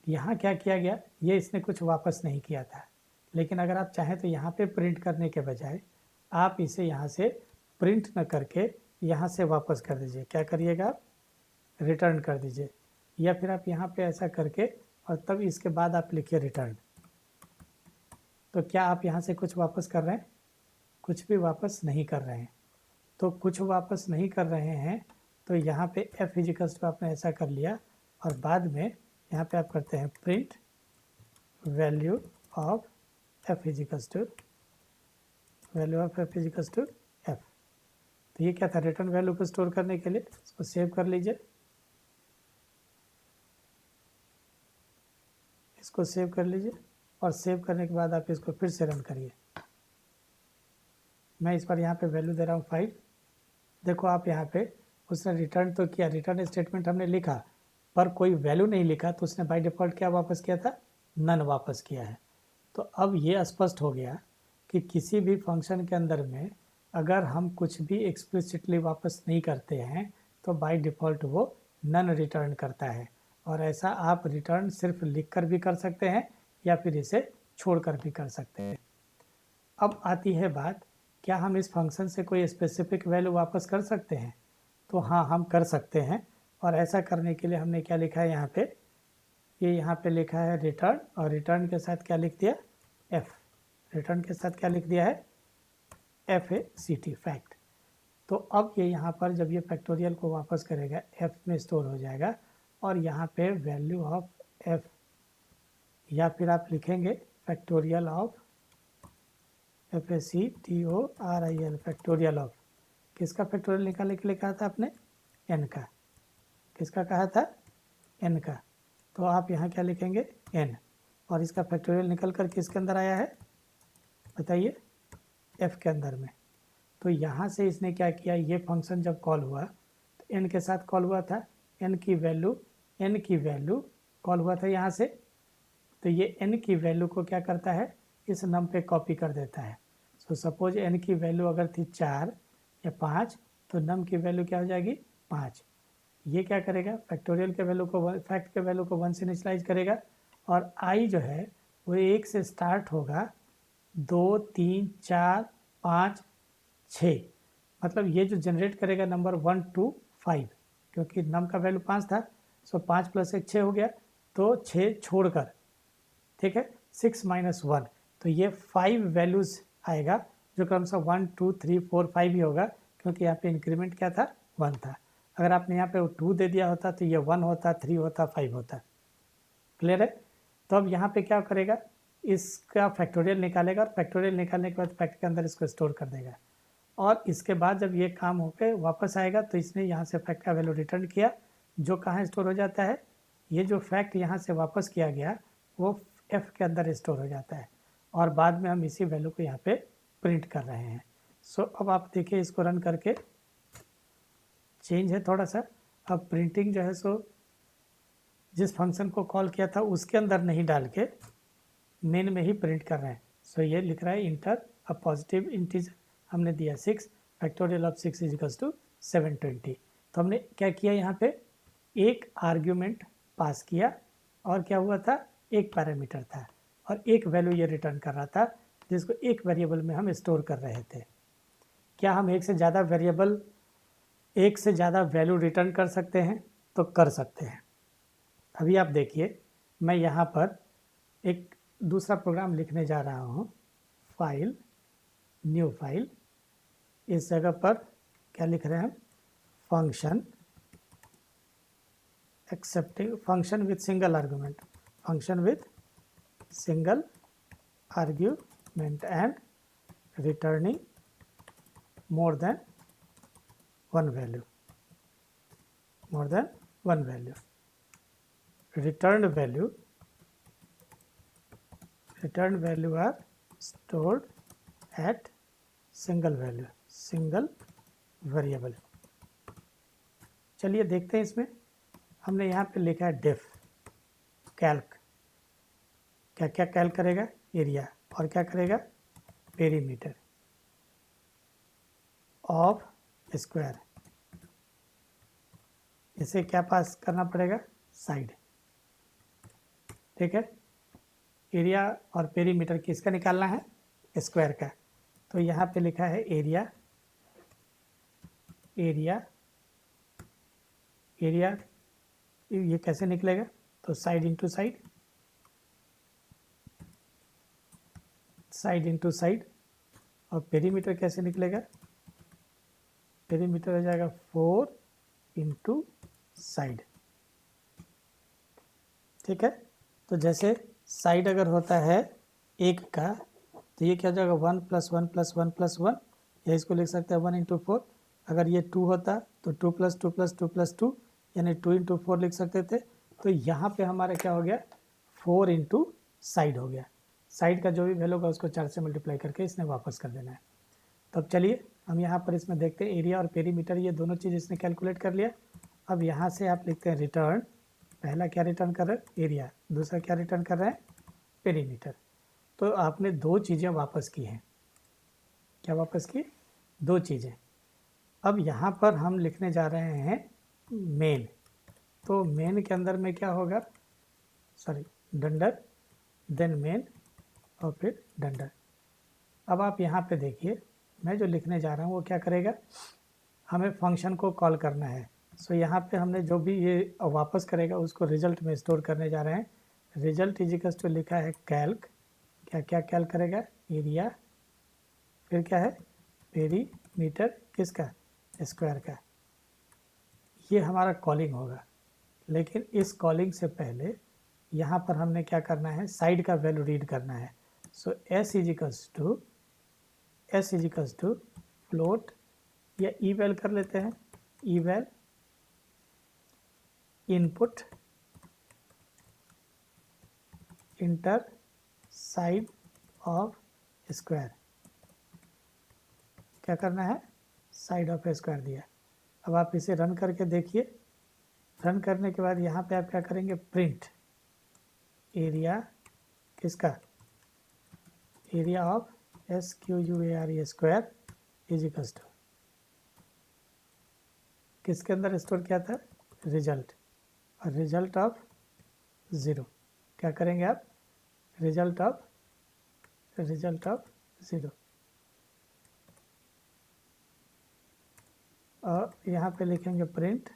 यहाँ क्या किया गया, ये इसने कुछ वापस नहीं किया था, लेकिन अगर आप चाहें तो यहाँ पे प्रिंट करने के बजाय आप इसे यहाँ से प्रिंट न करके यहाँ से वापस कर दीजिए। क्या करिएगा आप, रिटर्न कर दीजिए, या फिर आप यहाँ पे ऐसा करके और तब इसके बाद आप लिखिए रिटर्न। तो क्या आप यहाँ से कुछ वापस कर रहे हैं? कुछ भी वापस नहीं कर रहे हैं। तो कुछ वापस नहीं कर रहे हैं, तो यहाँ पे f इजिकल्स टू आपने ऐसा कर लिया, और बाद में यहाँ पे आप करते हैं print value of f equals to value of f equals to f। तो ये क्या था, रिटर्न वैल्यू को स्टोर करने के लिए। इसको सेव कर लीजिए, इसको सेव कर लीजिए, और सेव करने के बाद आप इसको फिर से रन करिए। मैं इस बार यहाँ पे वैल्यू दे रहा हूँ 5। देखो आप यहाँ पे उसने रिटर्न तो किया, रिटर्न स्टेटमेंट हमने लिखा, पर कोई वैल्यू नहीं लिखा, तो उसने बाय डिफ़ॉल्ट क्या वापस किया था, नन वापस किया है। तो अब ये स्पष्ट हो गया कि किसी भी फंक्शन के अंदर में अगर हम कुछ भी एक्सप्लिसिटली वापस नहीं करते हैं तो बाय डिफ़ॉल्ट वो नन रिटर्न करता है। और ऐसा आप रिटर्न सिर्फ लिख कर भी कर सकते हैं या फिर इसे छोड़ कर भी कर सकते हैं। अब आती है बात, क्या हम इस फंक्शन से कोई स्पेसिफिक वैल्यू वापस कर सकते हैं? तो हाँ, हम कर सकते हैं। और ऐसा करने के लिए हमने क्या लिखा है यहाँ पे, ये यहाँ पे लिखा है रिटर्न, और रिटर्न के साथ क्या लिख दिया, f। रिटर्न के साथ क्या लिख दिया है, FACT फैक्ट। तो अब ये यहाँ पर जब ये फैक्टोरियल को वापस करेगा f में स्टोर हो जाएगा, और यहाँ पे वैल्यू ऑफ f, या फिर आप लिखेंगे factorial of FACTORIL, factorial of, किसका फैक्टोरियल निकालने के लिए कहा था आपने, n का। किसका कहा था, n का। तो आप यहाँ क्या लिखेंगे, n, और इसका फैक्टोरियल निकल कर किसके अंदर आया है बताइए, f के अंदर में। तो यहाँ से इसने क्या किया, ये फंक्शन जब कॉल हुआ तो n के साथ कॉल हुआ था, n की वैल्यू कॉल हुआ था यहाँ से, तो ये n की वैल्यू को क्या करता है, इस नम पे कॉपी कर देता है। सो सपोज n की वैल्यू अगर थी 4 या 5, तो नम की वैल्यू क्या हो जाएगी, 5। ये क्या करेगा, फैक्टोरियल के वैल्यू को, फैक्ट के वैल्यू को 1 से इनिशियलाइज करेगा, और i जो है वो 1 से स्टार्ट होगा, 2 3 4 5 6, मतलब ये जो जनरेट करेगा नंबर 1 2 5, क्योंकि नम का वैल्यू 5 था। सो 5 + 1 6 हो गया, तो 6 छोड़कर, ठीक है, 6 - 1, तो ये 5 वैल्यूज़ आएगा, जो क्रम से 1 2 3 4 5 ही होगा, क्योंकि यहाँ पे इंक्रीमेंट क्या था, 1 था। अगर आपने यहाँ पे 2 दे दिया होता तो ये 1 होता, 3 होता, 5 होता। क्लियर है? तो अब यहाँ पे क्या करेगा, इसका फैक्टोरियल निकालेगा, और फैक्टोरियल निकालने के बाद फैक्ट के अंदर इसको स्टोर कर देगा, और इसके बाद जब ये काम होकर वापस आएगा तो इसने यहाँ से फैक्ट का वैल्यू रिटर्न किया, जो कहाँ स्टोर हो जाता है, ये जो फैक्ट यहाँ से वापस किया गया वो f के अंदर स्टोर हो जाता है, और बाद में हम इसी वैल्यू को यहाँ पे प्रिंट कर रहे हैं। सो अब आप देखिए, इसको रन करके चेंज है थोड़ा सा। अब प्रिंटिंग जो है सो जिस फंक्शन को कॉल किया था उसके अंदर नहीं डाल के मेन में ही प्रिंट कर रहे हैं। सो ये लिख रहा है इंटर अ पॉजिटिव इंटीजर, हमने दिया 6, फैक्टोरियल ऑफ 6 इजिकल्स टू 720। तो हमने क्या किया, यहाँ पे एक आर्ग्यूमेंट पास किया, और क्या हुआ था, एक पैरामीटर था, और एक वैल्यू ये रिटर्न कर रहा था, जिसको एक वेरिएबल में हम स्टोर कर रहे थे। क्या हम एक से ज़्यादा वैल्यू रिटर्न कर सकते हैं? तो कर सकते हैं। अभी आप देखिए, मैं यहाँ पर एक दूसरा प्रोग्राम लिखने जा रहा हूँ। फाइल, न्यू फाइल, इस जगह पर क्या लिख रहे हैं? Function accepting, function with single argument, function with single argument and returning more than one value, more than one value. Returned value are stored at single value, single variable. चलिए देखते हैं, इसमें हमने यहाँ पे लिखा है डिफ कैल्क। क्या क्या कैल्क करेगा? एरिया, और क्या करेगा? Perimeter of square. इसे क्या पास करना पड़ेगा? साइड। ठीक है, एरिया और पेरीमीटर किसका निकालना है? स्क्वायर का। तो यहाँ पे लिखा है एरिया, एरिया, एरिया, ये कैसे निकलेगा? तो side into side, side into side. और पेरीमीटर कैसे निकलेगा? पेरीमीटर हो जाएगा 4 इंटू साइड। ठीक है, तो जैसे साइड अगर होता है एक का, तो ये क्या हो जाएगा? 1 + 1 + 1 + 1, या इसको लिख सकते हैं 1 इंटू 4। अगर ये 2 होता तो 2 + 2 + 2 + 2, यानी 2 इंटू 4 लिख सकते थे। तो यहाँ पे हमारा क्या हो गया? 4 इंटू साइड हो गया। साइड का जो भी वैल्यू होगा उसको 4 से मल्टीप्लाई करके इसने वापस कर देना है। तो अब चलिए हम यहाँ पर इसमें देखते हैं, एरिया और पेरीमीटर ये दोनों चीज़ इसने कैलकुलेट कर लिया। अब यहाँ से आप लिखते हैं रिटर्न। पहला क्या रिटर्न कर रहे हैं? एरिया। दूसरा क्या रिटर्न कर रहे हैं? पेरीमीटर। तो आपने दो चीज़ें वापस की हैं। क्या वापस की? दो चीज़ें। अब यहाँ पर हम लिखने जा रहे हैं मेन। तो मेन के अंदर में क्या होगा? सॉरी, डंडर, देन मेन, और फिर डंडर। अब आप यहाँ पे देखिए, मैं जो लिखने जा रहा हूँ वो क्या करेगा? हमें फंक्शन को कॉल करना है। सो यहाँ पे हमने जो भी ये वापस करेगा उसको रिजल्ट में स्टोर करने जा रहे हैं। रिजल्ट इजिकल्स तो लिखा है कैल्क। क्या क्या कैल्क करेगा? एरिया, फिर क्या है? पेरीमीटर, किसका? स्क्वायर का। ये हमारा कॉलिंग होगा। लेकिन इस कॉलिंग से पहले यहाँ पर हमने क्या करना है? साइड का वैल्यू रीड करना है। So s equals to float, या ईवैल कर लेते हैं। Eval input enter side of square. क्या करना है? साइड ऑफ स्क्वायर दिया। अब आप इसे रन करके देखिए। रन करने के बाद यहाँ पे आप क्या करेंगे? प्रिंट एरिया, किसका? Area of SQUARE square equals to, किसके अंदर स्टोर किया था? रिजल्ट। और रिजल्ट ऑफ 0। क्या करेंगे आप? Result of 0। और यहाँ पे लिखेंगे प्रिंट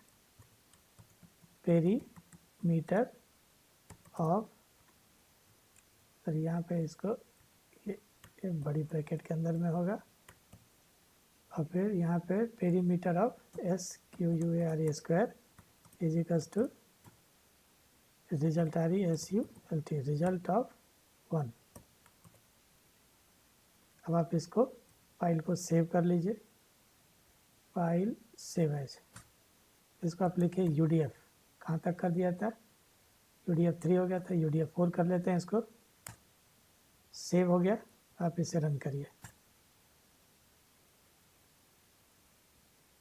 पेरीमीटर ऑफ, सर यहाँ पे इसको ये बड़ी ब्रैकेट के अंदर में होगा। और फिर यहाँ पे perimeter of SQUARE square equals to result RESULT, result of 1। अब आप इसको फाइल को सेव कर लीजिए। फाइल सेव एज, इसको आप लिखे UDF। कहाँ तक कर दिया था? UDF 3 हो गया था, UDF 4 कर लेते हैं इसको। सेव हो गया। आप इसे रन करिए।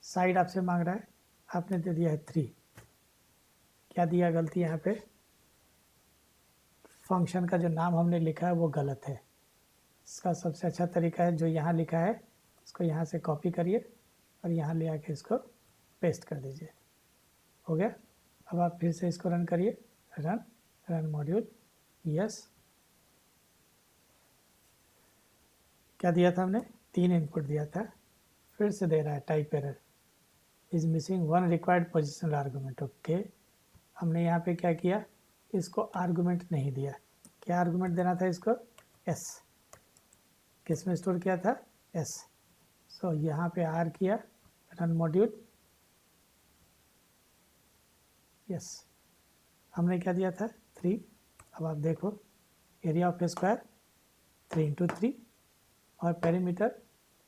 साइड आपसे मांग रहा है, आपने दे दिया है 3। क्या दिया गलती यहाँ पे? फंक्शन का जो नाम हमने लिखा है वो गलत है। इसका सबसे अच्छा तरीका है, जो यहाँ लिखा है इसको यहाँ से कॉपी करिए और यहाँ ले आके इसको पेस्ट कर दीजिए। हो गया। अब आप फिर से इसको रन करिए। Run module, yes. क्या दिया था हमने, 3 इनपुट दिया था, फिर से दे रहा है type error, is missing 1 required positional argument. Okay, हमने यहाँ पे क्या किया, इसको आर्गूमेंट नहीं दिया। क्या आर्गूमेंट देना था इसको, एस, किस में स्टोर किया था, एस। सो यहाँ पे आर किया, रन मॉड्यूल, यस, हमने क्या दिया था, 3। अब आप देखो एरिया ऑफ स्क्वायर 3 × 3 और पेरीमीटर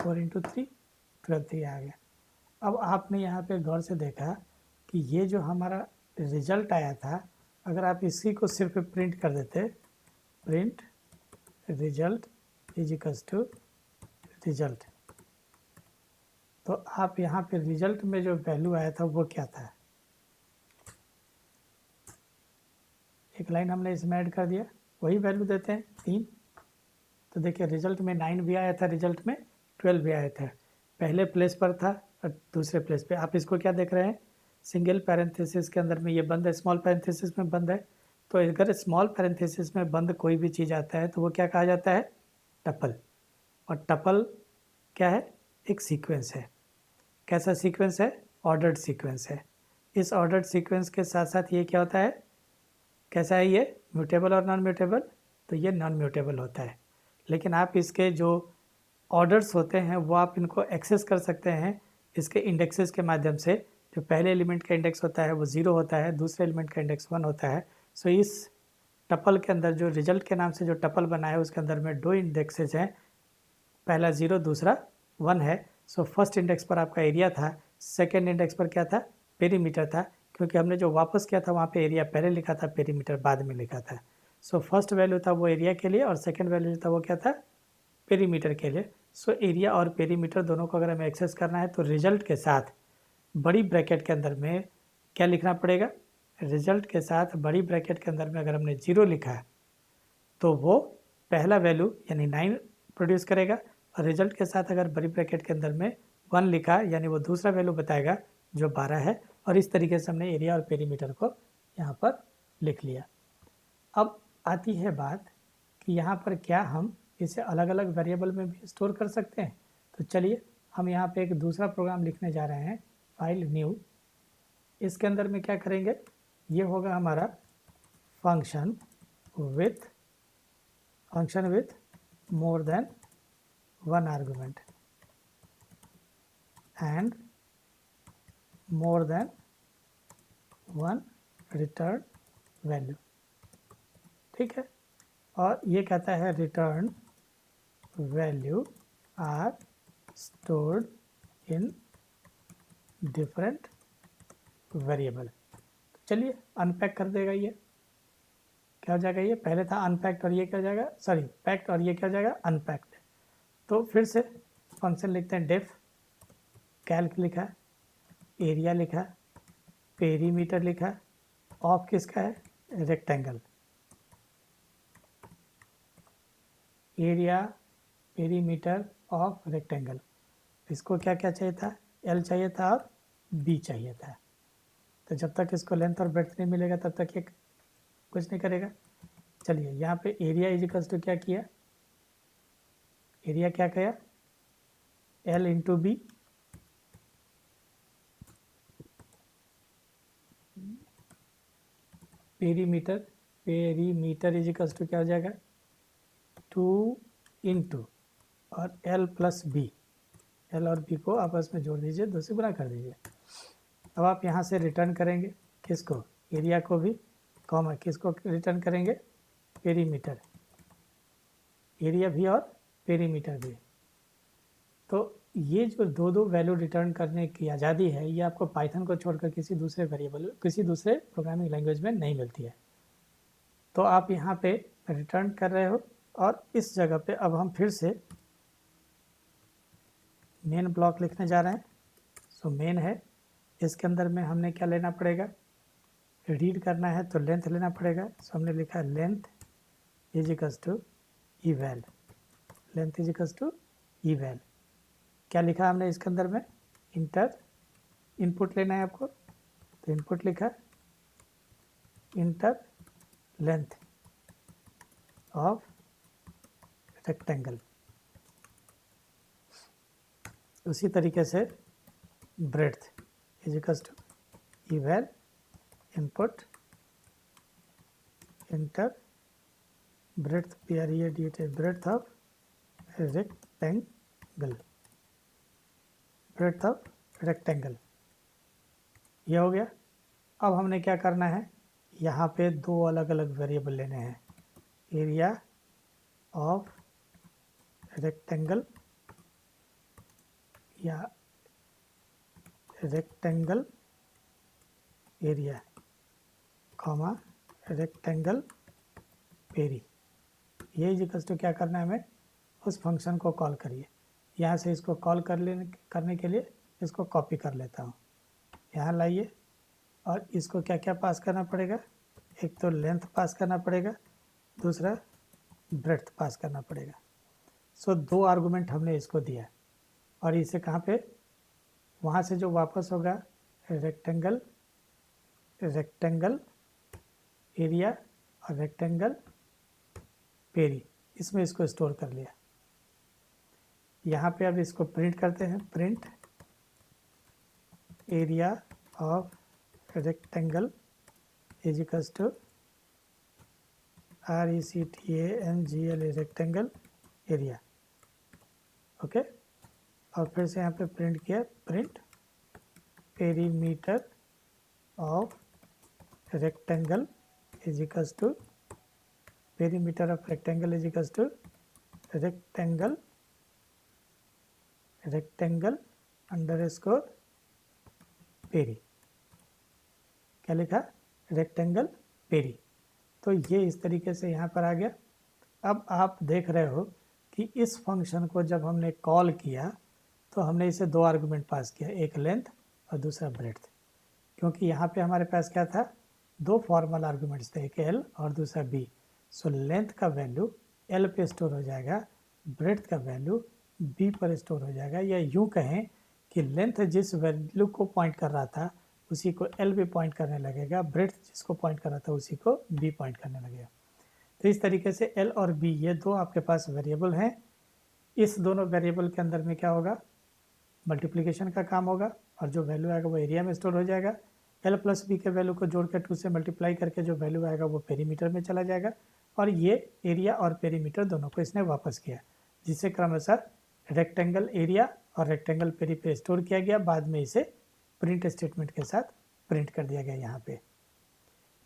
4 × 3, तुरंत ही आ गया। अब आपने यहाँ पे गौर से देखा कि ये जो हमारा रिजल्ट आया था, अगर आप इसी को सिर्फ प्रिंट कर देते, print result is equals to result, तो आप यहाँ पे रिजल्ट में जो वैल्यू आया था वो क्या था, एक लाइन हमने इसमें ऐड कर दिया, वही वैल्यू देते हैं 3। तो देखिए रिजल्ट में 9 भी आया था, रिजल्ट में 12 भी आया था, पहले प्लेस पर था और दूसरे प्लेस पे। आप इसको क्या देख रहे हैं, सिंगल पैरेंथेसिस के अंदर में ये बंद है, स्मॉल पैरेंथेसिस में बंद है। तो अगर स्मॉल पैरेंथेसिस में बंद कोई भी चीज़ आता है तो वो क्या कहा जाता है, टपल। और टपल क्या है, एक सीक्वेंस है। कैसा सीक्वेंस है, ऑर्डर्ड सीक्वेंस है। इस ऑर्डर्ड सीक्वेंस के साथ साथ ये क्या होता है, कैसा है ये, म्यूटेबल और नॉन म्यूटेबल, तो ये नॉन म्यूटेबल होता है। लेकिन आप इसके जो ऑर्डर्स होते हैं वो आप इनको एक्सेस कर सकते हैं इसके इंडेक्सेस के माध्यम से। जो पहले एलिमेंट का इंडेक्स होता है वो 0 होता है, दूसरे एलिमेंट का इंडेक्स 1 होता है। सो इस टपल के अंदर जो रिजल्ट के नाम से जो टपल बना है उसके अंदर में 2 इंडेक्सेस हैं, पहला 0 दूसरा 1 है। सो फर्स्ट इंडेक्स पर आपका एरिया था, सेकेंड इंडेक्स पर क्या था, पेरीमीटर था, क्योंकि हमने जो वापस किया था वहाँ पे एरिया पहले लिखा था, पेरीमीटर बाद में लिखा था। सो फर्स्ट वैल्यू था वो एरिया के लिए और सेकेंड वैल्यू था वो क्या था, पेरीमीटर के लिए। सो एरिया और पेरीमीटर दोनों को अगर हमें एक्सेस करना है तो रिजल्ट के साथ बड़ी ब्रैकेट के अंदर में क्या लिखना पड़ेगा, रिजल्ट के साथ बड़ी ब्रैकेट के अंदर में अगर हमने 0 लिखा है तो वो पहला वैल्यू यानी 9 प्रोड्यूस करेगा, और रिजल्ट के साथ अगर बड़ी ब्रैकेट के अंदर में 1 लिखा यानी वो दूसरा वैल्यू बताएगा जो 12 है। और इस तरीके से हमने एरिया और पेरीमीटर को यहाँ पर लिख लिया। अब आती है बात कि यहाँ पर क्या हम इसे अलग अलग वेरिएबल में भी स्टोर कर सकते हैं। तो चलिए हम यहाँ पे एक दूसरा प्रोग्राम लिखने जा रहे हैं, फाइल न्यू। इसके अंदर में क्या करेंगे, ये होगा हमारा function with more than 1 argument and more than 1 return value. ठीक है, और ये कहता है return value are stored in different variable. चलिए अनपैक कर देगा, ये क्या हो जाएगा, ये पहले था अनपैक्ड और ये क्या हो जाएगा, सॉरी पैक्ड और ये क्या हो जाएगा, अनपैक्ड। तो फिर से फंक्शन लिखते हैं, डेफ कैल्क लिखा, एरिया लिखा, पेरीमीटर लिखा, ऑफ किसका है, rectangle, area perimeter of rectangle. इसको क्या क्या चाहिए था, एल चाहिए था और बी चाहिए था। तो जब तक इसको लेंथ और ब्रेड्थ नहीं मिलेगा तब तक ये कुछ नहीं करेगा। चलिए यहाँ पे एरिया इज इक्वल्स टू क्या किया, एरिया क्या किया, L into B, perimeter is equals to क्या हो जाएगा, 2 इंटू और एल प्लस बी, एल और बी को आपस में जोड़ दीजिए, 2 से गुणा कर दीजिए। अब आप यहाँ से रिटर्न करेंगे किसको, एरिया को भी, कॉमा किसको रिटर्न करेंगे, पेरीमीटर, एरिया भी और पेरीमीटर भी। तो ये जो दो वैल्यू रिटर्न करने की आज़ादी है ये आपको पाइथन को छोड़कर किसी दूसरे वेरिएबल, किसी दूसरे प्रोग्रामिंग लैंग्वेज में नहीं मिलती है। तो आप यहाँ पे रिटर्न कर रहे हो और इस जगह पे अब हम फिर से मेन ब्लॉक लिखने जा रहे हैं। सो मेन है, इसके अंदर में हमने क्या लेना पड़ेगा, रीड करना है तो लेंथ लेना पड़ेगा। सो हमने लिखा है length is equals to eval, length is equals to eval. क्या लिखा हमने इसके अंदर में, इंटर इनपुट लेना है आपको, तो इनपुट लिखा इंटर लेंथ ऑफ रेक्टेंगल। उसी तरीके से breadth is equals to eval input enter breadth breadth of rectangle, breadth of rectangle. ये हो गया। अब हमने क्या करना है, यहाँ पे दो अलग अलग वेरिएबल लेने हैं, एरिया ऑफ रेक्टेंगल या rectangle area comma rectangle peri. ये इक्वल्स टू क्या करना है हमें, उस फंक्शन को कॉल करिए। यहाँ से इसको कॉल करने के लिए इसको कॉपी कर लेता हूँ, यहाँ लाइए और इसको क्या क्या पास करना पड़ेगा, एक तो लेंथ पास करना पड़ेगा, दूसरा ब्रेड्थ पास करना पड़ेगा। सो दो आर्गुमेंट हमने इसको दिया और इसे कहाँ पे, वहाँ से जो वापस होगा रेक्टेंगल एरिया और रेक्टेंगल पेरी, इसमें इसको स्टोर कर लिया। यहाँ पे अब इसको प्रिंट करते हैं, print area of rectangle is equals to RECTANGL rectangle area. Okay, और फिर से यहाँ पे प्रिंट किया, print perimeter of rectangle is equals to perimeter of rectangle is equals to rectangle underscore peri. क्या लिखा, रेक्टेंगल पेरी। तो ये इस तरीके से यहाँ पर आ गया। अब आप देख रहे हो कि इस फंक्शन को जब हमने कॉल किया तो हमने इसे दो आर्गुमेंट पास किया, एक लेंथ और दूसरा ब्रेड्थ, क्योंकि यहाँ पे हमारे पास क्या था, दो फॉर्मल आर्गुमेंट्स थे, एक एल और दूसरा बी। सो लेंथ का वैल्यू एल पे स्टोर हो जाएगा, ब्रेड्थ का वैल्यू बी पर स्टोर हो जाएगा, या यूँ कहें कि लेंथ जिस वैल्यू को पॉइंट कर रहा था उसी को एल पे पॉइंट करने लगेगा, ब्रेड्थ जिसको पॉइंट कर रहा था उसी को बी पॉइंट करने लगेगा। तो इस तरीके से एल और बी ये दो आपके पास वेरिएबल हैं। इस दोनों वेरिएबल के अंदर में क्या होगा, मल्टीप्लिकेशन का काम होगा और जो वैल्यू आएगा वो एरिया में स्टोर हो जाएगा। एल प्लस बी के वैल्यू को जोड़ के 2 से मल्टीप्लाई करके जो वैल्यू आएगा वो पेरीमीटर में चला जाएगा, और ये एरिया और पेरीमीटर दोनों को इसने वापस किया, जिसे क्रमशः रेक्टेंगल एरिया और रेक्टेंगल पेरी पे स्टोर किया गया। बाद में इसे प्रिंट स्टेटमेंट के साथ प्रिंट कर दिया गया यहाँ पे।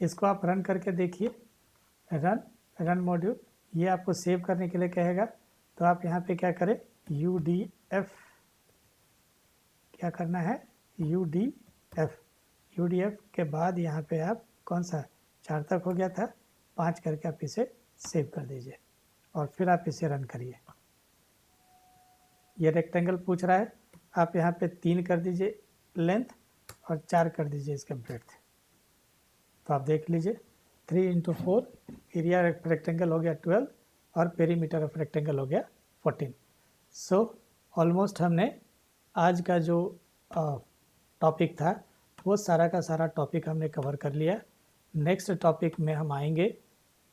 इसको आप रन करके देखिए, रन मॉड्यूल, ये आपको सेव करने के लिए कहेगा। तो आप यहाँ पे क्या करें, UDF, क्या करना है, UDF के बाद यहाँ पे आप कौन सा 4 तक हो गया था, 5 करके आप इसे सेव कर दीजिए और फिर आप इसे रन करिए। ये रेक्टेंगल पूछ रहा है, आप यहाँ पे 3 कर दीजिए लेंथ और 4 कर दीजिए इसका ब्रेड्थ। तो आप देख लीजिए 3 × 4 एरिया रेक्टेंगल हो गया 12 और पेरीमीटर ऑफ रेक्टेंगल हो गया 14। सो ऑलमोस्ट हमने आज का जो टॉपिक था वो सारा का सारा टॉपिक हमने कवर कर लिया। नेक्स्ट टॉपिक में हम आएंगे,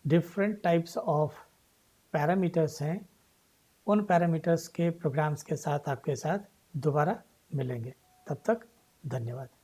डिफरेंट टाइप्स ऑफ पैरामीटर्स हैं, उन पैरामीटर्स के प्रोग्राम्स के साथ आपके साथ दोबारा मिलेंगे। तब तक धन्यवाद।